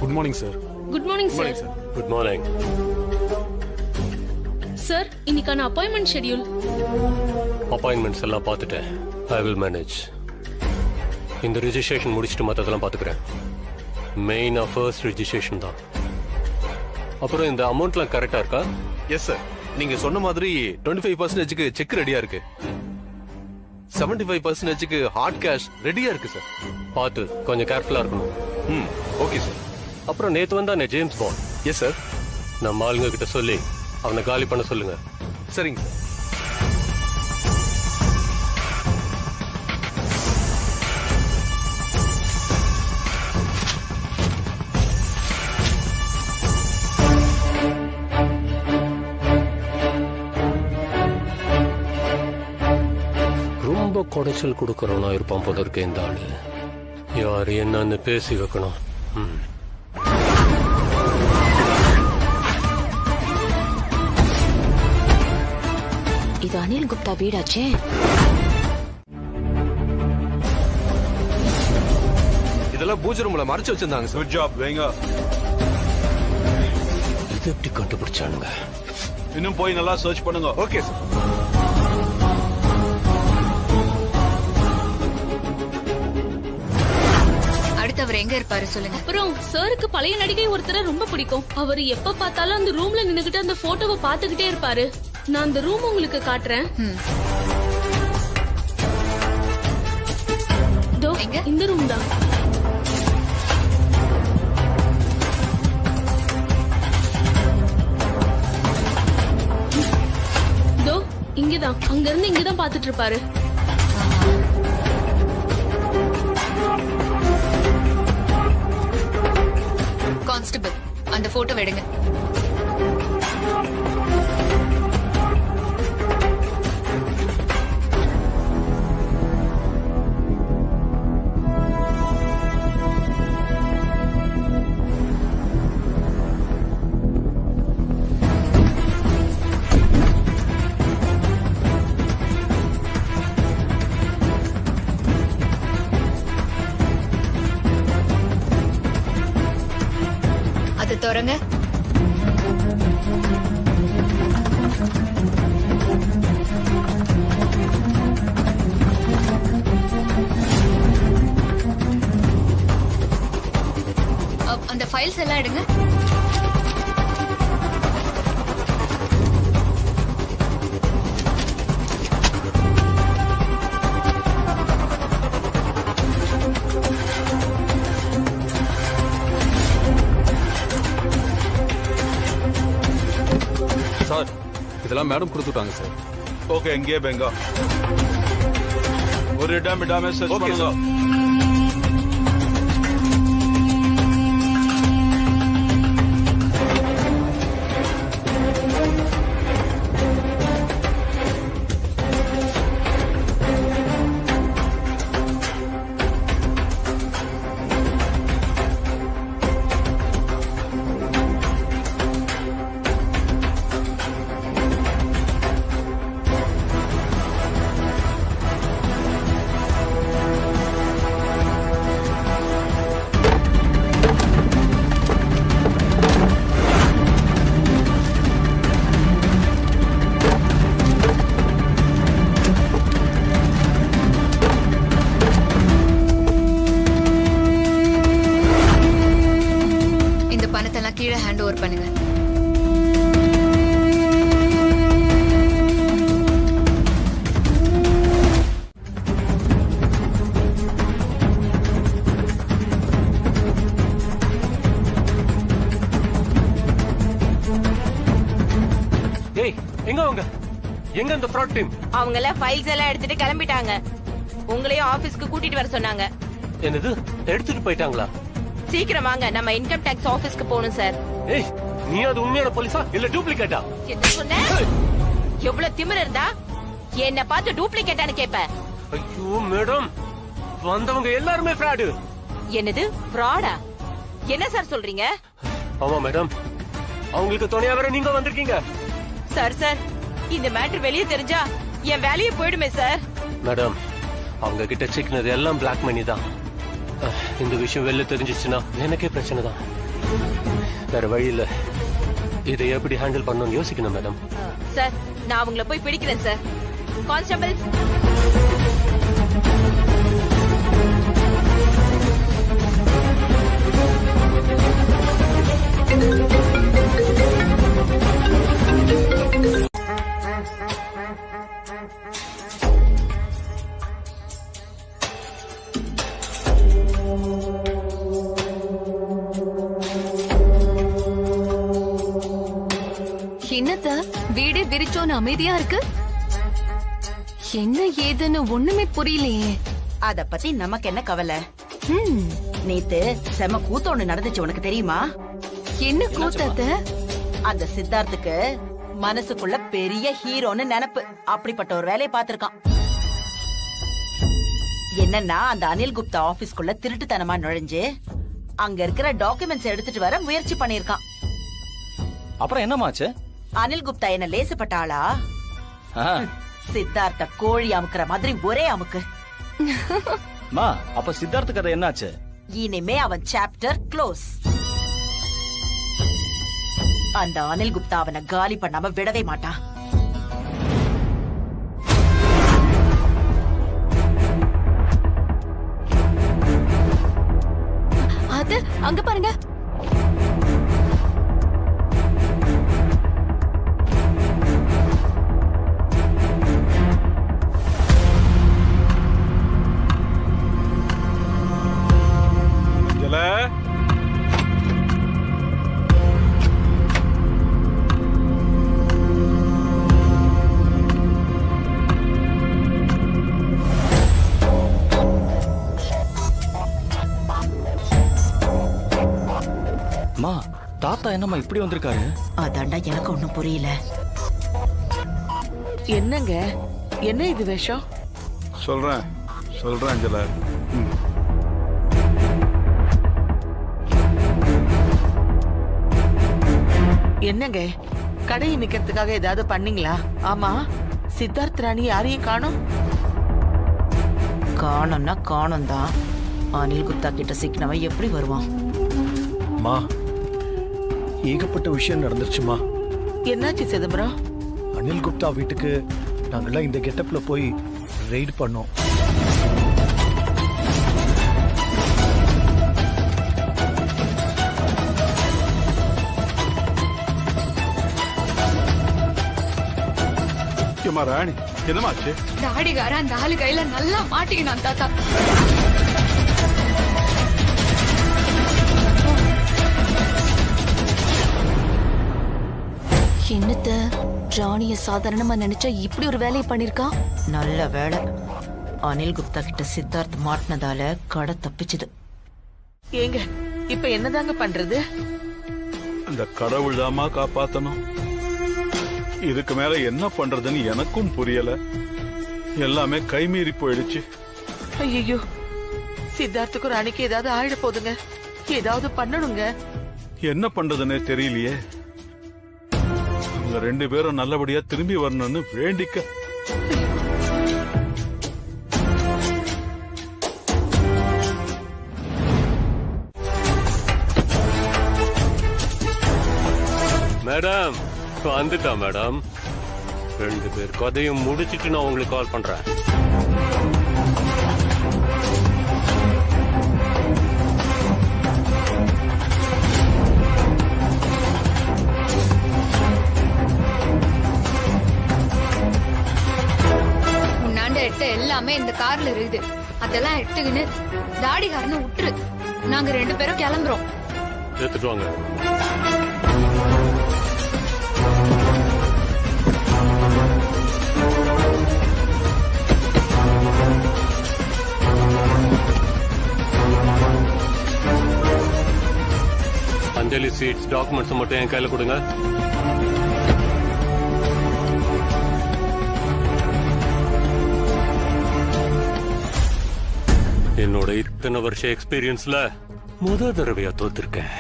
Good morning sir. Good morning sir. Good morning sir. இன்னைக்கான அப்பாயின்மெண்ட் ஷெட்யூல். அப்பாயின்மெண்ட்ஸ் எல்லாம் பார்த்துட்டேன். I will manage. இந்த ரெஜிஸ்ட்ரேஷன் முடிச்சிட்டு மற்றதெல்லாம் பார்த்துக்கிறேன். மெயினாக ஃபர்ஸ்ட் ரெஜிஸ்ட்ரேஷன் தான். அப்புறம் இந்த அமௌண்ட்லாம் கரெக்டாக இருக்கா? எஸ் சார், நீங்க சொன்ன மாதிரி 25%க்கு செக் ரெடியா இருக்கு, 75%க்கு ஹார்ட் கேஷ் ரெடியா இருக்கு சார். பார்த்து கொஞ்சம் கேர்ஃபுல்லா இருக்கணும். Okay sir. அப்புறம் நேத்து வந்தானே ஜேம்ஸ் பாண்ட். Yes sir. நம்ம ஆளுங்க கிட்ட சொல்லி அவனை காலி பண்ண சொல்லுங்க. சரிங்க சார். ரொம்ப குடைச்சல் கொடுக்கறவனா இருப்பான் போல இருக்க இந்த ஆளு. யாரு என்னன்னு பேசி வைக்கணும். இது அனில் குப்தா வீடாச்சே. இதெல்லாம் பூஜை ரூம்ல மறைச்சு வச்சிருந்தாங்க சார். குட் ஜாப் வேங்க. இது எப்படி கண்டுபிடிச்சானுங்க? இன்னும் போய் நல்லா சர்ச் பண்ணுங்க. Okay sir. அவர் எங்க இருப்பாரு சொல்லுங்க. அப்புறம் சாருக்கு பழைய நடிகை ஒருத்தரை ரொம்ப பிடிக்கும். அவர் எப்ப பார்த்தாலும் அந்த ரூம்ல நின்னுகிட்டு அந்த போட்டோவை பாத்துக்கிட்டே இருப்பாரு. நான் அந்த ரூம் உங்களுக்கு காட்டுறேன். இந்த ரூம் தான். இங்கதான், அங்க இருந்து இங்கதான் பாத்துட்டு இருப்பாரு. கான்ஸ்டபிள், அந்த போட்டோ எடுங்க. அது தொடங்க. அந்த ஃபைல்ஸ் எல்லாம் எடுங்க. சார், இதெல்லாம் மேடம் கொடுத்துட்டாங்க சார். ஓகே, எங்கே பெங்க ஒரு இடம் விடாம சர்ச் பண்ணுங்க. கீழே ஹேண்ட் ஓவர் பண்ணுங்க. ஏய், எங்க அவங்க? எங்க அந்த ஃப்ராட் டீம்? அவங்க எல்லாம் ஃபைல்ஸ் எல்லாம் எடுத்துட்டு கிளம்பிட்டாங்க. உங்களையும் ஆபீஸ்க்கு கூட்டிட்டு வர சொன்னாங்க. என்னது, எடுத்துட்டு போயிட்டாங்களா? சீக்கிரம் வாங்க, நம்ம இன்கம் டாக்ஸ் ஆபீஸ்க்கு போகணும் சார். ஏய், நீ அது உண்மையான போலீஸா இல்ல டூப்ளிகேட்டா? என்ன சொன்ன? எவ்வளவு திமிரு இருந்தா என்ன பார்த்து டூப்ளிகேட்டான்னு கேப்ப? ஐயோ மேடம், வந்தவங்க எல்லாருமே ஃப்ராடு. என்னது ஃப்ராடா? என்ன சார் சொல்றீங்க? ஆமா மேடம், அவங்களுக்கு துணையா வேற நீங்க வந்திருக்கீங்க. சார் இந்த மேட்டர் வெளியே தெரிஞ்சா என் வேலையே போயிடுமே சார். மேடம், அவங்க கிட்ட சிக்கினது எல்லாம் பிளாக் மணி தான். இந்த விஷயம் வெளில தெரிஞ்சிச்சுன்னா எனக்கே பிரச்சனை தான். வேற வழி இல்ல. இதை எப்படி ஹேண்டில் பண்ணணும்னு யோசிக்கணும் மேடம். சார், நான் அவங்கள போய் பிடிக்கிறேன் சார். கான்ஸ்டபிள். என்னத்த வீடே விரிச்சோன்னு அமைதியா இருக்கு? என்ன ஏதுன்னு ஒண்ணுமே புரியலையே. அத பத்தி நமக்கு என்ன கவலை? நேத்து செம கூத்து ஒண்ணு நடந்துச்சு, உனக்கு தெரியுமா? என்ன கூத்தத்த? அந்த சித்தார்த்துக்கு மனசுக்குள்ள பெரிய ஹீரோன்னு நினைப்பு. அப்படிப்பட்ட ஒரு வேலையை பார்த்திருக்கான். என்னன்னா அந்த அனில் குப்தா ஆபீஸ்க்குள்ள திருட்டுத்தனமா நுழைஞ்சு அங்க இருக்கிற டாக்குமெண்ட்ஸ் எடுத்துட்டு வர முயற்சி பண்ணிருக்கான். அப்புறம் என்னமாச்சு? அனில் குப்தா என்ன லேசுப்பட்ட ஆளா? சித்தார்த்த கோழி அமுக்குற மாதிரி ஒரே அமுக்கு. அப்ப சித்தார்த்த கதை என்னாச்சு? இனிமே அவன் சாப்டர் க்ளோஸ். அந்த அனில் குப்தா அவனை காலி பண்ணாம விடவே மாட்டான். அது அங்க பாருங்க. தாத்தா என்னம்மா இப்படி வந்திருக்காரு? அதாண்டா எனக்கு ஒண்ணும் புரியல. என்னங்க, என்ன இது வேஷம்? சொல்றேன் அஞ்சல. என்னங்க, கடையை நிக்கிறதுக்காக ஏதாவது பண்ணீங்களா? ஆமா, சித்தார்த் ராணி யாரையும் காணோம். காணோம்னா காணோம் தான். அனில் குப்தா கிட்ட சிக்கினவன் எப்படி வருவான்? ஏகப்பட்ட விஷயம் நடந்துருச்சுமா. என்னாச்சு சிதம்பரம்? அனில் குப்தா வீட்டுக்கு நாங்கெல்லாம் இந்த கெட்டப்ல போய் ரெய்ட் பண்ணோம். ராணி என்னமாச்சு? தாடிகார அந்த ஆளு கையில நல்லா மாட்டிக்கினான் தாத்தா. என்னத்த ராணிய சாதாரணமா நினைச்சா இப்படி ஒரு வேலையை பண்ணிருக்கா. நல்ல வேலை அனில் குப்தா கிட்ட சித்தார்த் மாட்டினதால கடை தப்பிச்சுது. ஏங்க இப்ப என்னதாங்க பண்றது? அந்த கடவுள் தாமா காப்பாத்தணும். இதுக்கு மேல என்ன பண்றதுன்னு எனக்கும் புரியல. எல்லாமே கைமீறி போயிடுச்சு. ஐயோ, சித்தார்த்துக்கு ராணிக்கு ஏதாவது ஆயிட போதுங்க. ஏதாவது பண்ணணுங்க. என்ன பண்றதுன்னே தெரியலையே. அவங்க 2 பேரும் நல்லபடியா திரும்பி வரணும்னு வேண்டிக்க. மேடம் வந்துட்டா மேடம். 2 பேர் கதையும் முடிச்சிட்டு நான் உங்களுக்கு கால் பண்றேன். எல்லாமே இந்த கார்ல இருக்குது. அதெல்லாம் எடுத்துக்கின்னு தாடிகாரன்னு விட்டுரு. நாங்க 2 பேரும் கிளம்புறோம். எடுத்துட்டு வாங்க. அஞ்சலி சீட்ஸ் டாக்குமெண்ட்ஸ் மட்டும் என் கையில கொடுங்க. என்னோட இத்தனை வருஷ எக்ஸ்பீரியன்ஸ்ல முத தடவையா தோத்திருக்கேன்.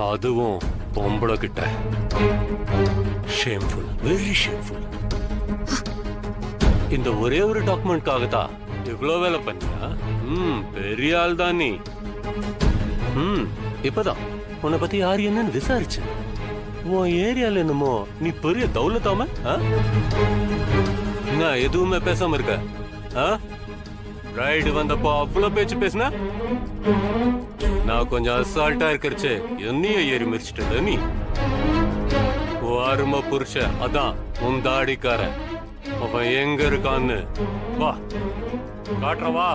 அதுவும் பொம்பளை கிட்ட. Shameful, very shameful. இந்த ஒரே ஒரு டாக்குமெண்ட்காக தான் இவ்வளவு வேலை பண்ணியா? பெரிய ஆள் தான் நீ. இப்பதான் உன்னை பத்தி யாரு என்னன்னு விசாரிச்சு உன் ஏரியால என்னமோ நீ பெரிய தௌலத்தாம எதுவுமே பேசாம இருக்க. ரைடு வந்தப்போ அவ்வளவு பேச்சு பேசின. நான் கொஞ்சம் அசால்ட்டா இருக்கிறச்சு என்னைய ஏறி மிரிச்சிட்டு நீ. அருமை புருஷ அதான் உன் தாடிக்கார. அவன் எங்க இருக்கான்னு வா காட்டுறவா.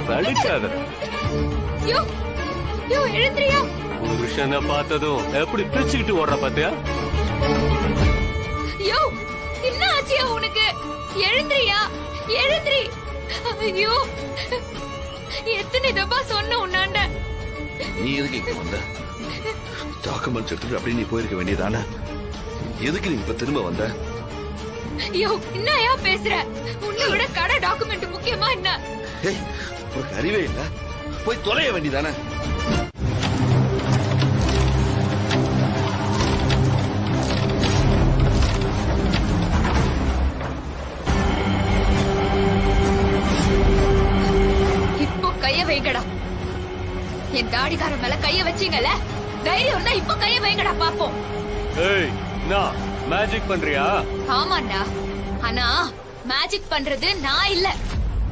வலிக்காத. யோ யோ எழுந்திரியா. புருஷனை பார்த்ததும் எப்படி பிரிச்சுக்கிட்டு ஓடுற பாத்தியா? யோ என்ன ஆச்சியா உனக்கு? எழுந்திரியா எழுந்திரி. ஐயோ எத்தனை தப்பா சொன்ன உன்னாண்ட. நீ எதுக்கு இங்க வந்த? டாக்குமெண்ட்ஸ் எடுத்துட்டு அப்படியே நீ போயிருக்க வேண்டியதானே? எதுக்கு நீ இப்ப திரும்ப வந்த? ஐயோ என்னயா பேசுற? உன்னை விட கடை டாக்குமெண்ட் முக்கியமா என்ன? ஏய் உனக்கு அறிவே இல்ல, போய் தொலைய வேண்டியதானே? இப்போ கைய வைங்கடா. என் தாடிக்கார மேல கைய வச்சீங்கல்ல, தைரியம் இருந்தா இப்போ கைய வைங்கடா பாப்போம். ஏய் நான் மேஜிக் பண்றியா? ஆமாண்டா, ஆனா மேஜிக் பண்றது நான் இல்ல,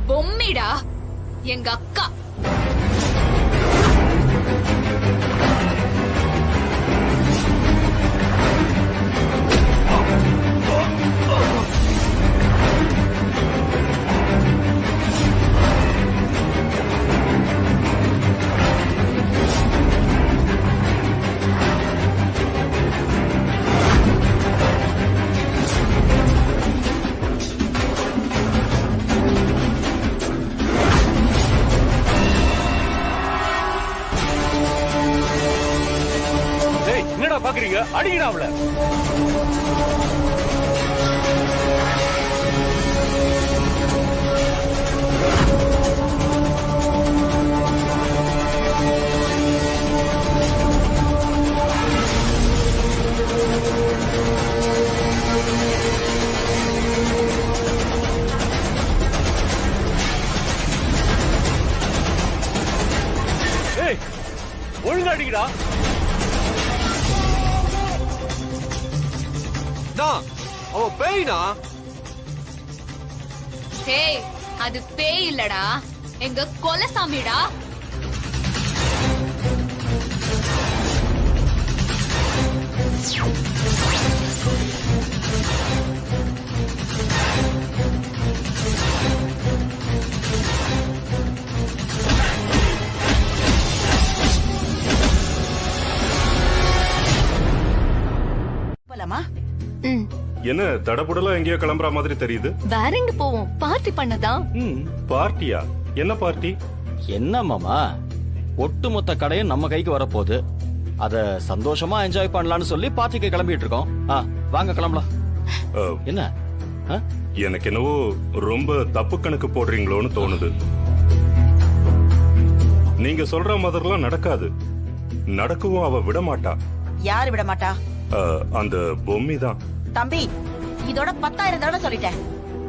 பொம்மிடா, எங்க அக்கா. என்னடா பாக்குறீங்க? அடிங்கடா அவள. ஏய் ஒழுங்கா அடிங்கடா. அவ பேய்னா? ஏய் அது பேய் இல்லடா, எங்க கொலசாமிடா. போலாமா? என்ன தடபுடலா எங்கேயோ கிளம்புற மாதிரி தெரியுது. வேற எங்க போவோம்? பார்ட்டி பண்ணதான். பார்ட்டியா? என்ன பார்ட்டி? என்ன மாமா, ஒட்டுமொத்த கடையும் நம்ம கைக்கு வரப்போகுது. அத சந்தோஷமா என்ஜாய் பண்ணலாம்னு சொல்லி பார்ட்டிக்கு கிளம்பிட்டு இருக்கோம். வாங்க கிளம்பலாம். என்ன எனக்கு என்னவோ ரொம்ப தப்பு கணக்கு போடுறீங்களோன்னு தோணுது. நீங்க சொல்ற மாதிரிலாம் நடக்காது. நடக்கவும் அவ விட மாட்டா. யாரு விட மாட்டா? அந்த பொம்மி தான். தம்பி, இதோட 10,000 தடவை சொல்லிட்டேன்.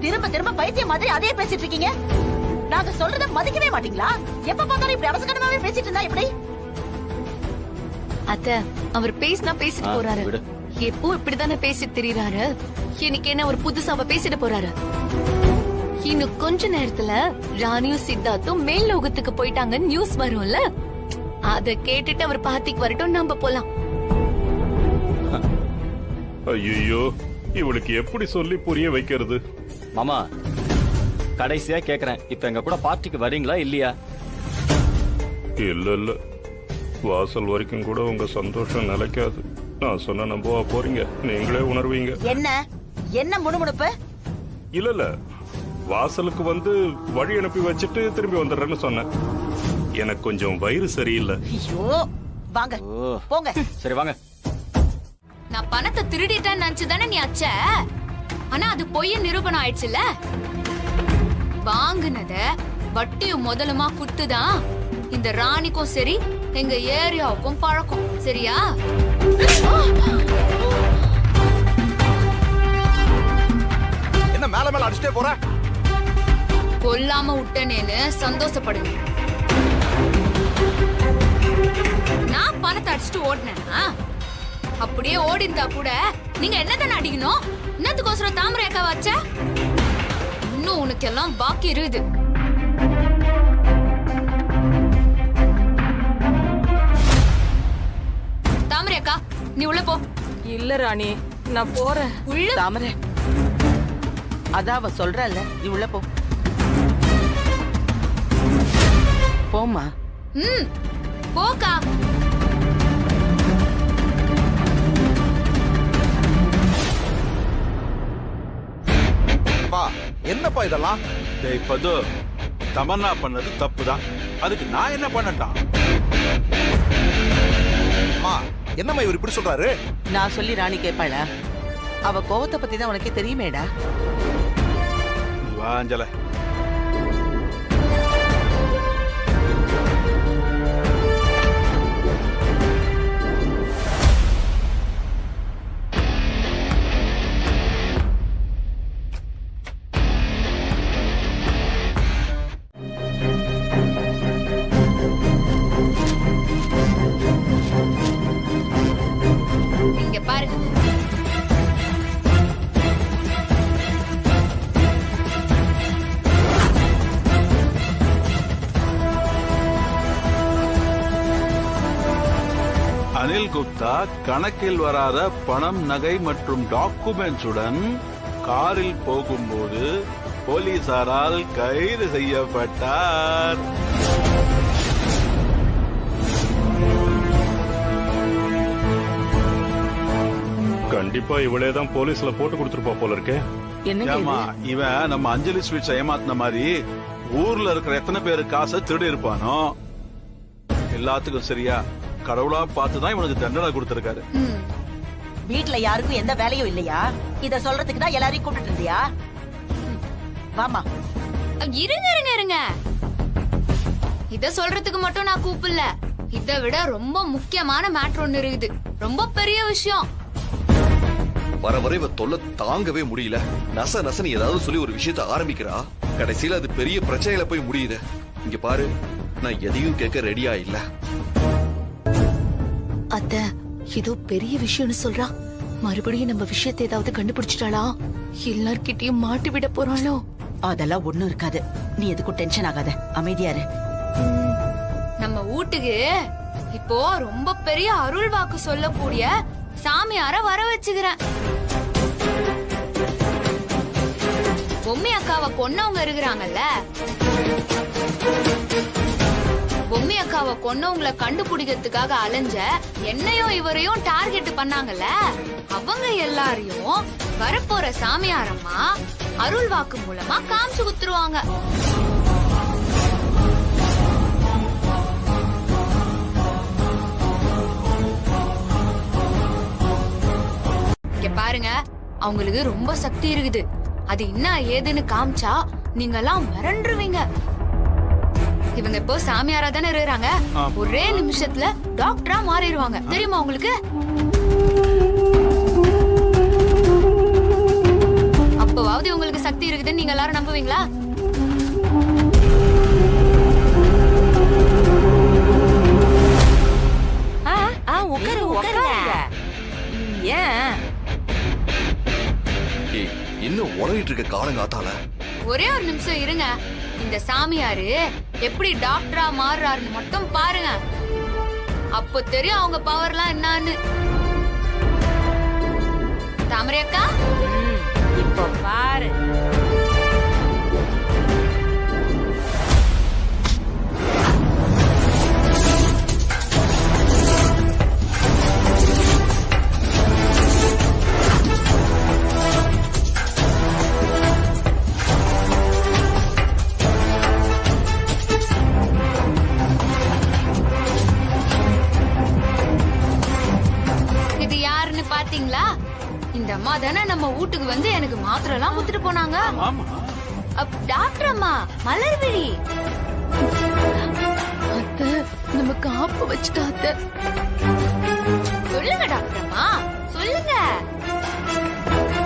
திரும்ப திரும்ப பைத்தியம் மாதிரி அதே பேசிட்டு இருக்கீங்க. நாங்க சொல்றத மதிக்கவே மாட்டீங்களா? எப்ப பார்த்தாலும் இப்படி அவசரமாவே பேசிட்டு இருந்தா எப்படி? அத்த, அவர் பேசினா பேசிட்டு போறாரு. எப்போ இப்படிதானே பேசிட்டு திரியறாரு. இன்னைக்கு என்ன ஒரு புதுசாவ பேசிட்டு போறாரு. இன்னும் கொஞ்ச நேரத்துல ராணியும் சித்தார்த்தும் மேல் லோகத்துக்கு போயிட்டாங்க நியூஸ் வரும்ல, அத கேட்டுட்டு அவர் பார்ட்டிக்கு வரட்டும், நம்ம போலாம். ஐயோ, இவளுக்கு எப்படி சொல்லி புரிய வைக்கிறது? மாமா, கடைசியா கேக்குறேன், இப்ப எங்க கூட பார்ட்டிக்கு வரீங்களா இல்லையா? இல்ல இல்ல, வாசல் வரைக்கும் கூட உங்க சந்தோஷம் நிலைக்காது. நான் சொன்ன நம்பவா போறீங்க? நீங்களே உணர்வீங்க. என்ன என்ன முணுமுணுப்பு? இல்ல இல்ல, வாசலுக்கு வந்து வழி அனுப்பி வச்சுட்டு திரும்பி வந்துடுறேன்னு சொன்னேன். எனக்கு கொஞ்சம் வயிறு சரியில்லை. ஐயோ, வாங்க போங்க. சரி வாங்க. நான் பணத்தை திருடிட்டேன்னு நினைச்சுதானே நீ அச்ச? ஆனா அது பொய்ய நிரூபணம் ஆயிடுச்சுல. வாங்குனத வட்டியும் முதலுமா குத்துதான் இந்த ராணிக்கும் சரி எங்க ஏரியாவுக்கும் பழக்கம். சரியா? என்ன மேல மேல அடிச்சுட்டே போற? கொல்லாம விட்டனேன்னு சந்தோஷப்படுங்க. நான் பணத்தை அடிச்சுட்டு ஓடினேன்னா, அப்படியே ஓடி இருந்தா கூட நீங்க என்னதானே அடிக்கணும்? என்னத்துக்கோசரம் தாமரை அக்கா வச்ச? இன்னும் உனக்கு எல்லாம் பாக்கி இருக்குது. தாமரை அக்கா, நீ உள்ள போ. இல்ல ராணி, நான் போறேன். உள்ள தாமரை, அதான் அவ சொல்றல்ல, நீ உள்ள போ. போம்மா. போக்கா. என்னப்பா இதெல்லாம்? பது, தமன்னா பண்ணது தப்புதான். அதுக்கு நான் என்ன பண்ணட்டான்? என்னம்மா இவர் இப்படி சொல்றாரு? நான் சொல்லி ராணி கேட்பாளா? அவ கோவத்தை பத்தி தான் உனக்கே தெரியுமேடா. வாஞ்சல இங்க பாரு. அனில் குப்தா கணக்கில் வராத பணம், நகை மற்றும் டாக்குமெண்ட்ஸுடன் காரில் போகும்போது போலீசாரால் கைது செய்யப்பட்டார். கண்டிப்பா இவளேதான் போலீஸ்ல போட்டு கொடுத்துருப்பா போல இருக்கே. ஏமா இவன் நம்ம அஞ்சலி ஸ்வீட்ஸ் ஏமாத்தின மாதிரி ஊர்ல இருக்கிற எத்தனை பேரு காசை திருடி இருப்பானோ? எல்லாத்துக்கும் சரியா கடவுளா பார்த்துதான் இவனுக்கு தண்டனை கொடுத்திருக்காரு. வீட்டுல யாருக்கும் எந்த வேலையும் இல்லையா? இத சொல்றதுக்கு தான் எல்லாரையும் கூப்பிட்டு இருந்தியா? வாமா. இருங்க இருங்க இருங்க. இத சொல்றதுக்கு மட்டும் நான் கூப்பிடல. இதை விட ரொம்ப முக்கியமான மேட்டர் ஒண்ணு இருக்குது. ரொம்ப பெரிய விஷயம். வர வர இவ தொல்லை தாங்கவே முடியல. நச நசன் ஏதாவது சொல்லி ஒரு விஷயத்த ஆரம்பிக்கிறா, கடைசியில அது பெரிய பிரச்சனையில போய் முடியுது. இங்க பாரு, நான் எதையும் கேட்க ரெடியா இல்ல. அத்த ஏதோ பெரிய விஷயம்னு சொல்றா. மறுபடியும் நம்ம விஷயத்தை ஏதாவது கண்டுபிடிச்சிட்டாளா? எல்லார்கிட்டயும் மாட்டி விட போறாளோ? அதெல்லாம் ஒண்ணும் இருக்காது. நீ எதுக்கும் டென்ஷன் ஆகாத, அமைதியா இரு. நம்ம வீட்டுக்கு இப்போ ரொம்ப பெரிய அருள் வாக்கு சொல்லக்கூடிய சாமியார வர வச்சுக்கிறேன். பொம்மி அக்காவை கொன்னவங்க இருக்கிறாங்கல்ல, பொம்மி அக்காவை கொன்னவங்களை கண்டுபிடிக்கிறதுக்காக அலைஞ்ச என்னையும் இவரையும் டார்கெட் பண்ணாங்கல்ல, அவங்க எல்லாரையும் வரப்போற சாமியாரம்மா அருள் வாக்கு மூலமா காமிச்சு குத்துருவாங்க. பாருங்க, அவங்களுக்கு ரொம்ப சக்தி இருக்குது. அது என்ன ஏதுன்னு காமிச்சா நீங்க எல்லாம் மிரண்டுருவீங்க. இவங்க இப்போ சாமியாரா தானே இருக்கிறாங்க. ஒரே நிமிஷத்துல டாக்டரா மாறிடுவாங்க. தெரியுமா உங்களுக்கு? அப்பவாவது உங்களுக்கு சக்தி இருக்குதுன்னு நீங்க எல்லாரும் நம்புவீங்களா? இன்னும் உலகிட்டு இருக்க காலங்காத்தால ஒரே ஒரு நிமிஷம் இருங்க. இந்த சாமியாரு எப்படி டாக்டரா மாறுறாருன்னு மட்டும் பாருங்க. அப்போ தெரியும் அவங்க பவர்லாம் என்னன்னு. தாமரை அக்கா, இப்போ பாரு. பாத்தீங்களா? இந்த அம்மா தானே நம்ம வீட்டுக்கு வந்து எனக்கு மாத்திரை எல்லாம் குடுத்துட்டு போனாங்க. டாக்டர் அம்மா மலர்விழி. அத்தை நமக்கு ஆப்பு வச்சுட்டா. அத்தை சொல்லுங்க டாக்டர் அம்மா, சொல்லுங்க.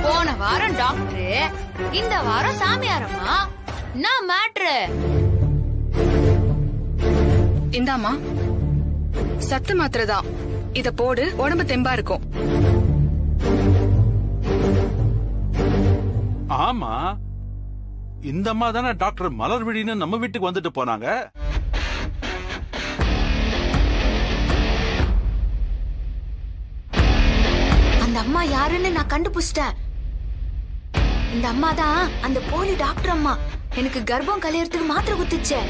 போன வாரம் டாக்டர், இந்த வாரம் சாமியாரம்மா. என்ன மேட்ரு? இந்தாமா சத்து மாத்திரை தான். இத போடு, உடம்பு தெம்பா இருக்கும். ஆமா, இந்த அம்மா தானே டாக்டர் மலர்விழின்னு நம்ம வீட்டுக்கு வந்துட்டு போனாங்க. அந்த அம்மா யாருன்னு நான் கண்டுபிடிச்சிட்டேன். இந்த அம்மா தான் அந்த போலி டாக்டர் அம்மா. எனக்கு கர்ப்பம் கலையறதுக்கு மாத்திரை குத்துச்சே.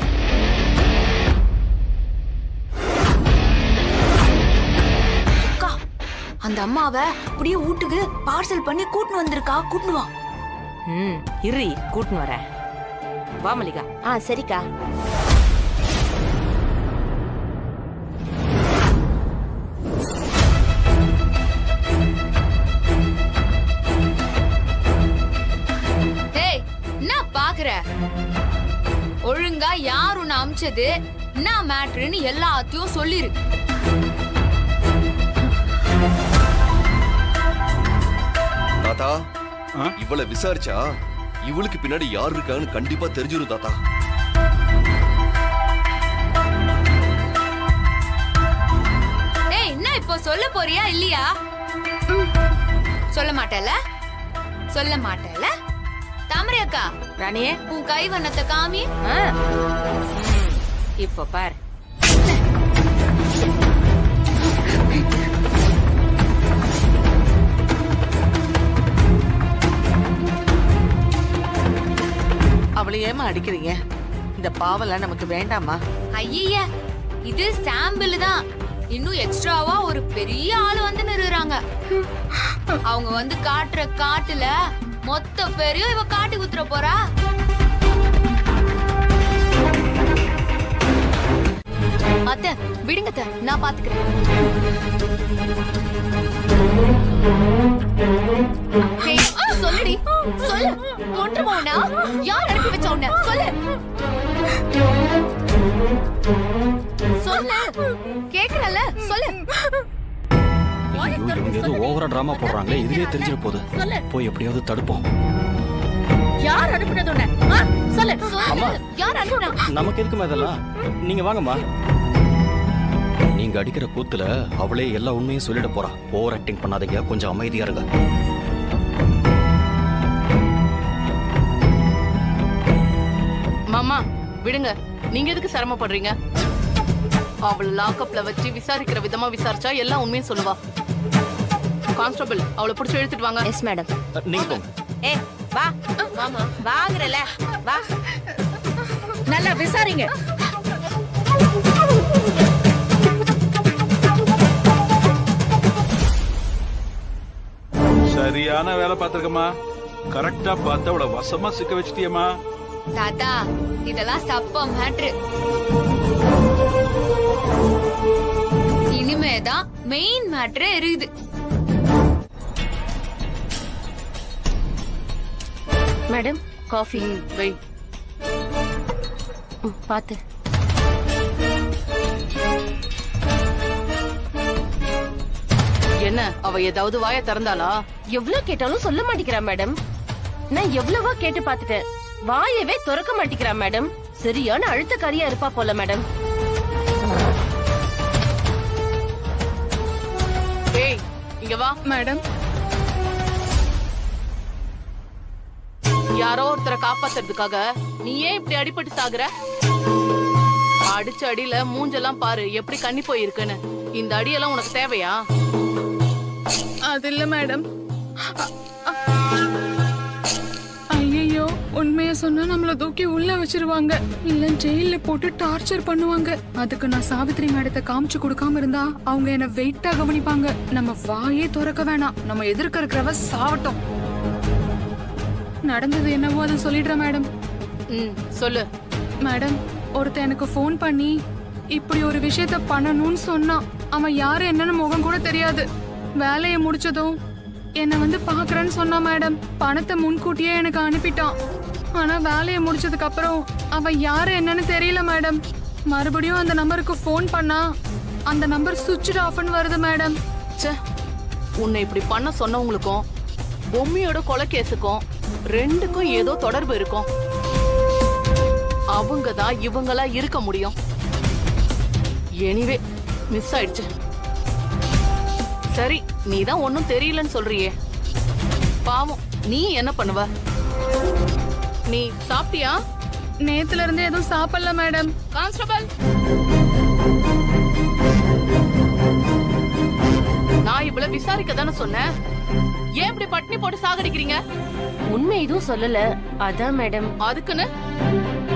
அந்த அம்மாவை அப்படியே வீட்டுக்கு பார்சல் பண்ணி கூட்டின்னு வந்திருக்கா. கூட்டின்னு வா. இரு கூட்டின்னு வரேன். வா மல்லிகா. சரிக்கா. என்ன பாக்குற? ஒழுங்கா யார் உன்னை அமிச்சது, என்ன மேட்ருன்னு எல்லாத்தையும் சொல்லிரு. தாத்தா, இவளை விசாரிச்சா இவளுக்கு பின்னாடி யார் இருக்கான்னு கண்டிப்பா தெரிஞ்சிரும் தாத்தா. என்ன இப்போ சொல்ல போறியா இல்லையா? சொல்ல மாட்டல, சொல்ல மாட்டல. தாமரை அக்கா, ராணியே உன் கை வண்ணத்தை காமி. இப்ப பார். அவளை ஏமா அடிக்கிறீங்க? இந்த பாவெல்லாம் நமக்கு வேண்டாமா? ஐயா, இது சாம்பிள் தான். இன்னும் எக்ஸ்ட்ராவா ஒரு பெரிய ஆளு வந்து நிறுறாங்க. அவங்க வந்து காட்டுற காட்டுல மொத்த பேரையும் இவ காட்டி குத்துற போறா. அத்தை விடுங்க அத்தை, நான் பாத்துக்கிறேன். சொல்லுடி, சொல்லு. கொன்றுவோனா? யார் அனுப்பி வச்ச உன்னை? சொல்லு சொல்லு, கேக்குறல, சொல்லு. ஏதோ ஓவரா டிராமா போடுறாங்களே, இதுலயே தெரிஞ்சிட போகுது. போய் எப்படியாவது தடுப்போம். யார் அனுப்பினது உன்னை? சொல்லு. அம்மா, யார் அனுப்புனா? நமக்கு இருக்குமா இதெல்லாம்? நீங்க வாங்கம்மா. நீங்க அடிக்கிற கூத்துல அவளே எல்லா உண்மையும் சொல்லிட போறா. ஓவர் ஆக்டிங் பண்ணாதீங்க, கொஞ்சம் அமைதியா இருங்க. மாமா விடுங்க, நீங்க எதுக்கு சிரமப்படுறீங்க? அவளை லாக்அப்ல வச்சு விசாரிக்கிற விதமா விசாரிச்சா எல்லா உண்மையும் சொல்லுவா. கான்ஸ்டபிள், அவளை பிடிச்சி இழுத்துட்டு வாங்க. Yes madam. நீங்க போங்க. வா மாமா, வாங்குறல வா. நல்லா விசாரிங்க. சரியான வேலை பார்த்திருக்கமா. கரெக்டா பார்த்து அவளை வசமா சிக்க வச்சிட்டியம்மா. தாத்தா, இதெல்லாம் சப்ப மேட்ரு. இனிமேதான் மெயின் மேட்ரே இருக்குது. மேடம் காஃபி வை. பாத்து. என்ன அவ ஏதாவது வாய திறந்தாளா? எவ்வளவு கேட்டாலும் சொல்ல மாட்டேங்கிறா மேடம். நான் எவ்வளவோ கேட்டு பாத்துட்டேன், வாயவே திறக்க மாட்டேங்கிறா மேடம். சரியான அழுத்தக்காரியா இருப்பா போல மேடம். ஏய், இங்க வா. மேடம், யாரோ ஒருத்தரை காப்பாத்துறதுக்காக நீ ஏன் இப்படி அடிபட்டு சாகுற? அடிச்ச அடியில மூஞ்செல்லாம் பாரு எப்படி கண்ணி போயிருக்குன்னு. இந்த அடியெல்லாம் உனக்கு தேவையா? அது இல்ல மேடம். ஐயோ, உண்மைய சொன்னா நம்மள தூக்கி உள்ள வச்சிருவாங்க, இல்ல ஜெயில போட்டு டார்ச்சர் பண்ணுவாங்க. அதுக்கு நான் சாவித்ரி மேடத்தை காமிச்சு கொடுக்காம இருந்தா அவங்க என்ன வெயிட்டா கவனிப்பாங்க. நம்ம வாயே திறக்க வேணாம், நம்ம எதிர்க்க இருக்கிறவ சாவட்டும். நடந்தது என்னவோ அதை சொல்லிடுறேன் மேடம். சொல்லு மேடம். ஒருத்தன் எனக்கு போன் பண்ணி இப்படி ஒரு விஷயத்த பண்ணணும்னு சொன்னான். அவன் யாரு என்னன்னு முகம் கூட தெரியாது. வேலையை முடிச்சதும் என்ன வந்து பாக்குறேன்னு சொன்னா மேடம். பணத்தை முன்கூட்டியே எனக்கு அனுப்பிட்டான். ஆனா வேலையை முடிச்சதுக்கு அப்புறம் அவன் யாரு என்னன்னு தெரியல மேடம். மறுபடியும் அந்த நம்பருக்கு போன் பண்ணா அந்த நம்பர் சுவிட்ச் ஆஃப்னு வருது மேடம். உன்னை இப்படி பண்ண சொன்னவங்களுக்கும் பொம்மியோட கொலை கேஸுக்கும் ரெண்டுக்கும் ஏதோ தொடர்பு இருக்கும். அவங்கதான் இவங்களா இருக்க முடியும். எனிவே மிஸ் ஆயிடுச்சு. சரி, நீதான் ஒன்னும் தெரியலன்னு சொல்றியே, பாவம் நீ என்ன பண்ணுவ? நீ சாப்பிட்டியா? நேத்துல இருந்து எதுவும் சாப்பிடல மேடம். கான்ஸ்டபிள், நான் இவ்வளவு விசாரிக்க தானே சொன்னேன். ஏன் இப்படி பட்டினி போட்டு சாகடிக்கிறீங்க? உண்மை எதுவும் சொல்லல, அதான் மேடம். அதுக்குன்னு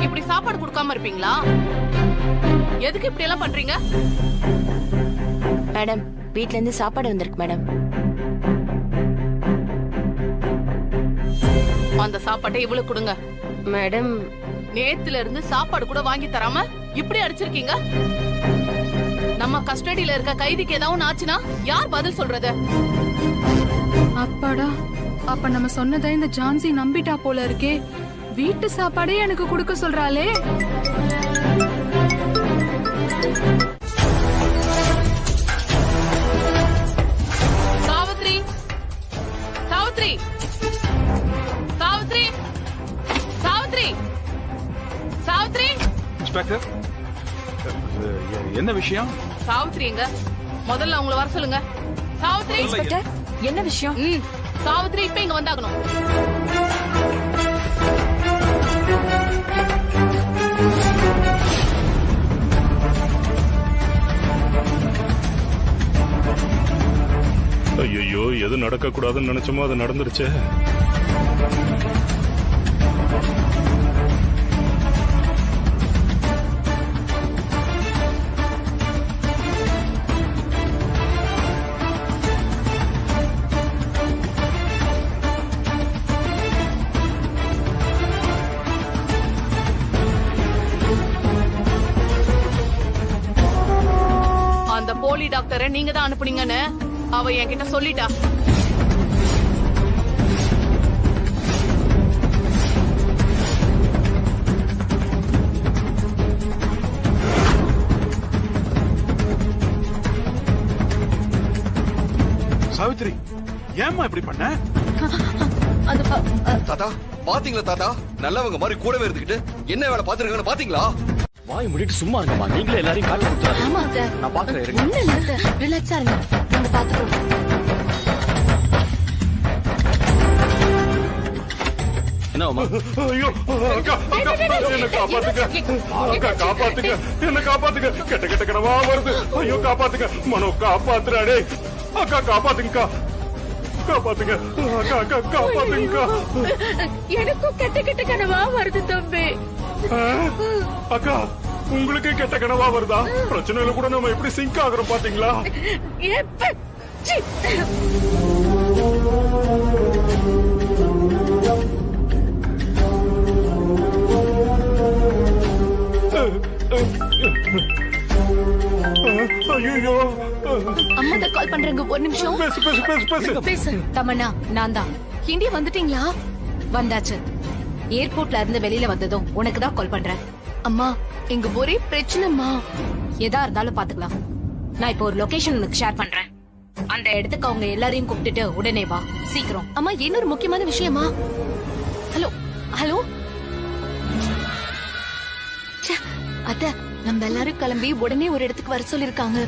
இப்படி சாப்பாடு கொடுக்காம இருப்பீங்களா? எதுக்கு இப்படி எல்லாம் பண்றீங்க? மேடம், வீட்ல இருந்து சாப்பாடு வந்திருக்கு மேடம். அந்த சாப்பாட்டை இவ்வளவு கொடுங்க மேடம். நேத்துல இருந்து சாப்பாடு கூட வாங்கி தராம இப்படி அடிச்சிருக்கீங்க. நம்ம கஸ்டடியில இருக்க கைதிக்கு ஏதாவது ஆச்சுன்னா யார் பதில் சொல்றது? அப்பாடா, அப்ப நம்ம சொன்னதை இந்த ஜான்சி நம்பிட்டா போல இருக்கே. வீட்டு சாப்பாடே எனக்கு கொடுக்க சொல்றாளே. சாவித்ரி, சாவித்ரி, சாவித்ரி, சாவித்ரி, சாவித்ரி. இன்ஸ்பெக்டர், என்ன விஷயம்? சாவித்ரி எங்க? முதல்ல அவங்கள வர சொல்லுங்க. சாவித்ரி. இன்ஸ்பெக்டர், என்ன விஷயம்? சாவித்ரி இப்ப இங்க வந்தாகணும். ஐயோ, எது நடக்க கூடாதுன்னு நினைச்சோமோ அது நடந்துருச்சே. அந்த போலி டாக்டரை நீங்க தான் அனுப்புனீங்கன்னு அவ என்கிட்ட சொல்லிட்டா. சாவித்ரி, ஏம்மா இப்படி பண்ண? தாத்தா பாத்தீங்களா? தாத்தா நல்லவங்க மாதிரி கூடவே இருந்துகிட்டு என்ன வேலை பாத்துருக்காங்கன்னு பாத்தீங்களா? வாய் முடிட்டு சும்மா இருங்கம்மா. நீங்களே எல்லாரையும் காட்ட கொடுத்துறாரு. ஆமா அத்தை. நான் பாக்குறேன், இருங்க. ஒண்ணு இல்ல அத்தை, ரிலாக்ஸா இருங்க, நாங்க பாத்துக்கிறோம். என்னம்மா? ஐயோ, அக்கா, அக்கா, என்ன காப்பாத்துங்க. அக்கா, காப்பாத்துங்க, என்ன காப்பாத்துங்க. கெட்ட கெட்ட கனவா வருது. ஐயோ, காப்பாத்துங்க. மனோ காப்பாத்துறாடே. அக்கா, காப்பாத்துங்கக்கா, காப்பாத்துங்க. அக்கா, அக்கா, காப்பாத்துங்கக்கா. எனக்கும் கெட்ட கெட்ட கனவா வருது தம்பி. அக்கா, உங்களுக்கு கெட்ட கனவா வருதா? பிரச்சனையில கூட நம்ம எப்படி சிங்க் ஆகுறோம் பாத்தீங்களா? ஐயோ, அம்மா தான் கால் பண்றாங்க. ஒரு நிமிஷம். பேசு பேசு பேசு பேசு பேசு. தமன்னா, நான் தான். இந்தியா வந்துட்டீங்களா? வந்தாச்சு. ஏர்போர்ட்ல இருந்து வெளியில வந்ததும் உனக்கு தான் கால் பண்றேன். அம்மா, இங்க ஒரே பிரச்சனைமா. எதா இருந்தாலும் பாத்துக்கலாம். நான் இப்போ ஒரு லொகேஷன் உனக்கு ஷேர் பண்றேன். அந்த இடத்துக்கு அவங்க எல்லாரையும் கூப்பிட்டுட்டு உடனே வா, சீக்கிரம். அம்மா, இன்னொரு முக்கியமான விஷயமா. ஹலோ ஹலோ அத்த, நம்ம எல்லாரும் கிளம்பி உடனே ஒரு இடத்துக்கு வர சொல்லிருக்காங்க.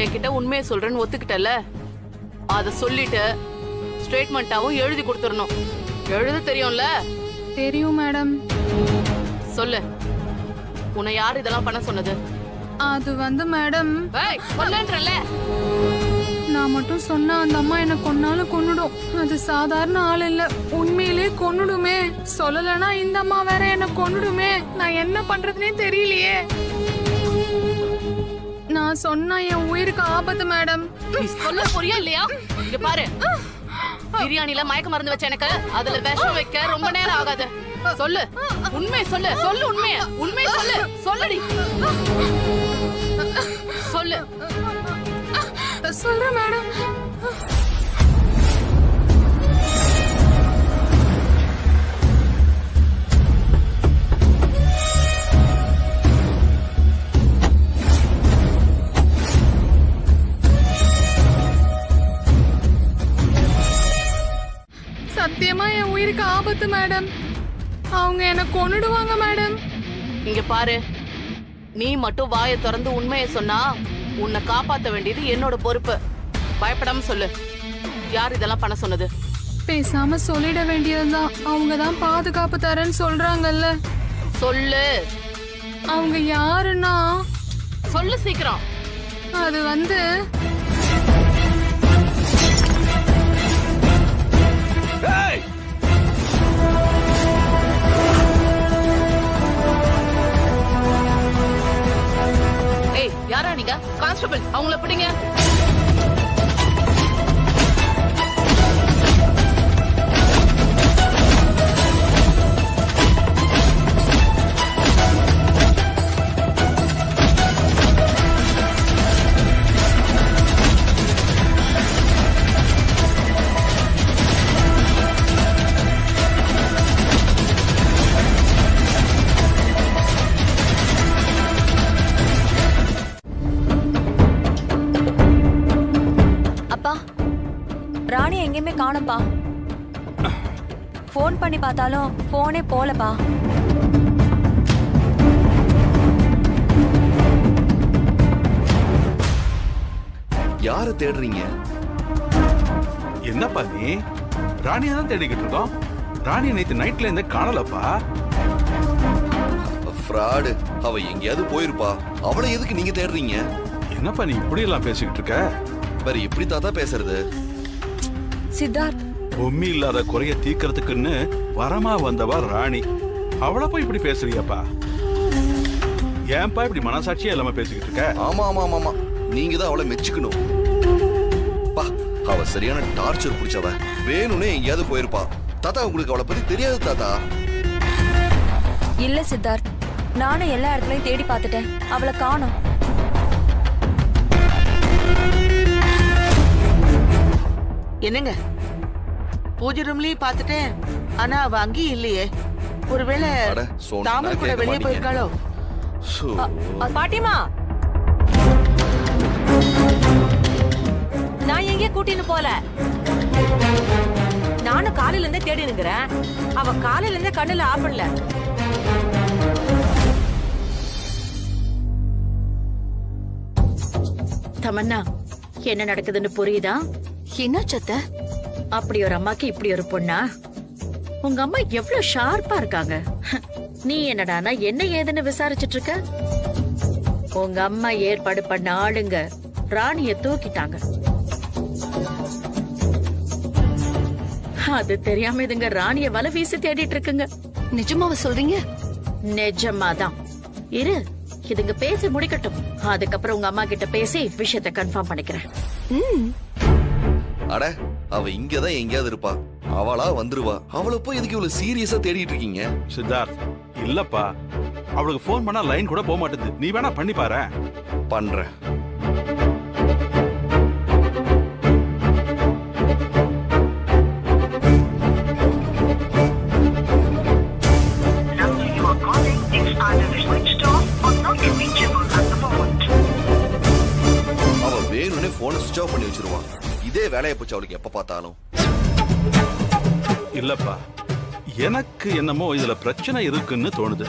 என்கிட்ட உண்மையை சொல்றேன்னு ஒத்துக்கிட்டல, அத சொல்லிட்டு ஸ்டேட்மெண்டாவும் எழுதி கொடுத்துடணும். எழுத தெரியும்ல? தெரியும் மேடம். சொல்லு, உன்னை யார் இதெல்லாம் பண்ண சொன்னது? அது வந்து மேடம், சொல்லன்றல. நான் மட்டும் சொன்னா அந்த அம்மா என்ன கொன்னாலும் கொன்னுடும். அது சாதாரண ஆள் இல்ல, உண்மையிலே கொன்னுடுமே. சொல்லலனா இந்த அம்மா வேற என்ன கொன்னுடுமே. நான் என்ன பண்றதுனே தெரியலையே. நான் சொன்னா என் உயிருக்கு ஆபத்து மேடம். சொல்ல புரியா இல்லையா? இங்க பாரு, பிரியாணில மயக்க மருந்து வச்ச எனக்கு அதுல விஷம் வைக்க ரொம்ப நேரம் ஆகாது. சொல்லு, உண்மை சொல்லு. சொல்லு உண்மைய, உண்மை சொல்லு. சொல்லுடி, சொல்லு. சொல்றேன் மேடம். சத்தியமா என் உயிருக்கு ஆபத்து மேடம். அவங்க என்ன கொன்னுடுவாங்க மேடம். இங்க பாரு, நீ மட்டும் வாயை திறந்து உண்மையை சொன்னா உன்னை காப்பாத்த வேண்டியது என்னோட பொறுப்பு. பயப்படாம சொல்லு, யார் இதெல்லாம் பண்ண சொன்னது? பேசாம சொல்லிட வேண்டியதுதான். அவங்க தான் பாதுகாப்பு தரேன்னு சொல்றாங்கல்ல. சொல்லு. அவங்க யாருன்னா? சொல்லு சீக்கிரம். அது வந்து யாரா நீங்க? கான்ஸ்டபிள் அவங்கள பிடிங்க. ராணி எங்கேயுமே காணோம்பா. போன் பண்ணி பார்த்தாலும் போனே போலப்பா. யார தேடுறீங்க? என்னப்பா நீ? ராணியை தான் தேடிக்கிட்டு இருக்கோம். ராணி நேத்து நைட்ல இருந்தே காணலப்பா. ஃப்ராடு. அவ எங்கேயாவது போயிருப்பா. அவளை எதுக்கு நீங்க தேடுறீங்க? என்னப்பா நீ இப்படி எல்லாம் பேசிக்கிட்டு இருக்க? வேற எப்படி தாத்தா பேசுறது? சித்தார்த், பொம்மி இல்லாத குறைய தீக்கிறதுக்குன்னு வரமா வந்தவா ராணி. அவளை போய் இப்படி பேசுறியாப்பா? ஏன்பா இப்படி மனசாட்சியே இல்லாம பேசிக்கிட்டு இருக்க? ஆமா ஆமா ஆமா, நீங்க தான் அவளை மெச்சுக்கணும். பா, அவ சரியான டார்ச்சர் பிடிச்சவ. வேணும்னே எங்கேயாவது போயிருப்பா. தாத்தா உங்களுக்கு அவளை பத்தி தெரியாது தாத்தா. இல்ல சித்தார்த், நானும் எல்லா இடத்துலயும் தேடி பார்த்துட்டேன். அவளை காணோம். என்னங்க, பூஜை ரூம்லயும் பாத்துட்டேன். ஆனா அவ அங்கேயும் இல்லையே. ஒருவேளை தாமரை கூட வெளியே போயிருக்காளோ? பாட்டிமா, நான் எங்கே கூட்டின்னு போல. நானும் காலையில இருந்தே தேடி நிக்கிறேன். அவ காலையில இருந்தே கண்ணுல ஆப்படல. தமன்னா, என்ன நடக்குதுன்னு புரியுதா? என்ன சத்த? அப்படி ஒரு அம்மாக்கு இப்படி ஒரு பொண்ணா? உங்க அம்மா எவ்வளவு ஷார்ப்பா இருக்காங்க. நீ என்னடானா என்ன ஏதுன்னு விசாரிச்சுட்டு இருக்க? உங்க அம்மா ஏற்பாடு பண்ண ஆளுங்க ராணிய தூக்கிட்டாங்க. அது தெரியாம இதுங்க ராணிய வலை வீசி தேடிட்டு இருக்குங்க. நிஜமாவ சொல்றீங்க? நிஜமாதான். இரு, இதுங்க பேசி முடிக்கட்டும். அதுக்கப்புறம் உங்க அம்மா கிட்ட பேசி விஷயத்தை கன்ஃபார்ம் பண்ணிக்கிறேன். அட, அவ இங்கதான் எங்கேயாவது இருப்பா. அவளா வந்துருவா. அவளை போய் எதுக்கு இவ்வளவு சீரியஸா தேடிட்டு இருக்கீங்க? சித்தார்த், இல்லப்பா, அவளுக்கு போன் பண்ணா லைன் கூட போக மாட்டேங்குது. நீ வேணா பண்ணி பாரு. பண்றேன். அவ வேணும்னே போனை சுவிட்ச் ஆஃப் பண்ணி வச்சிருவான். இதே வேலையை போச்சு அவளுக்கு எப்ப பார்த்தாலும். இல்லப்பா, எனக்கு என்னமோ இதுல பிரச்சனை இருக்குன்னு தோணுது.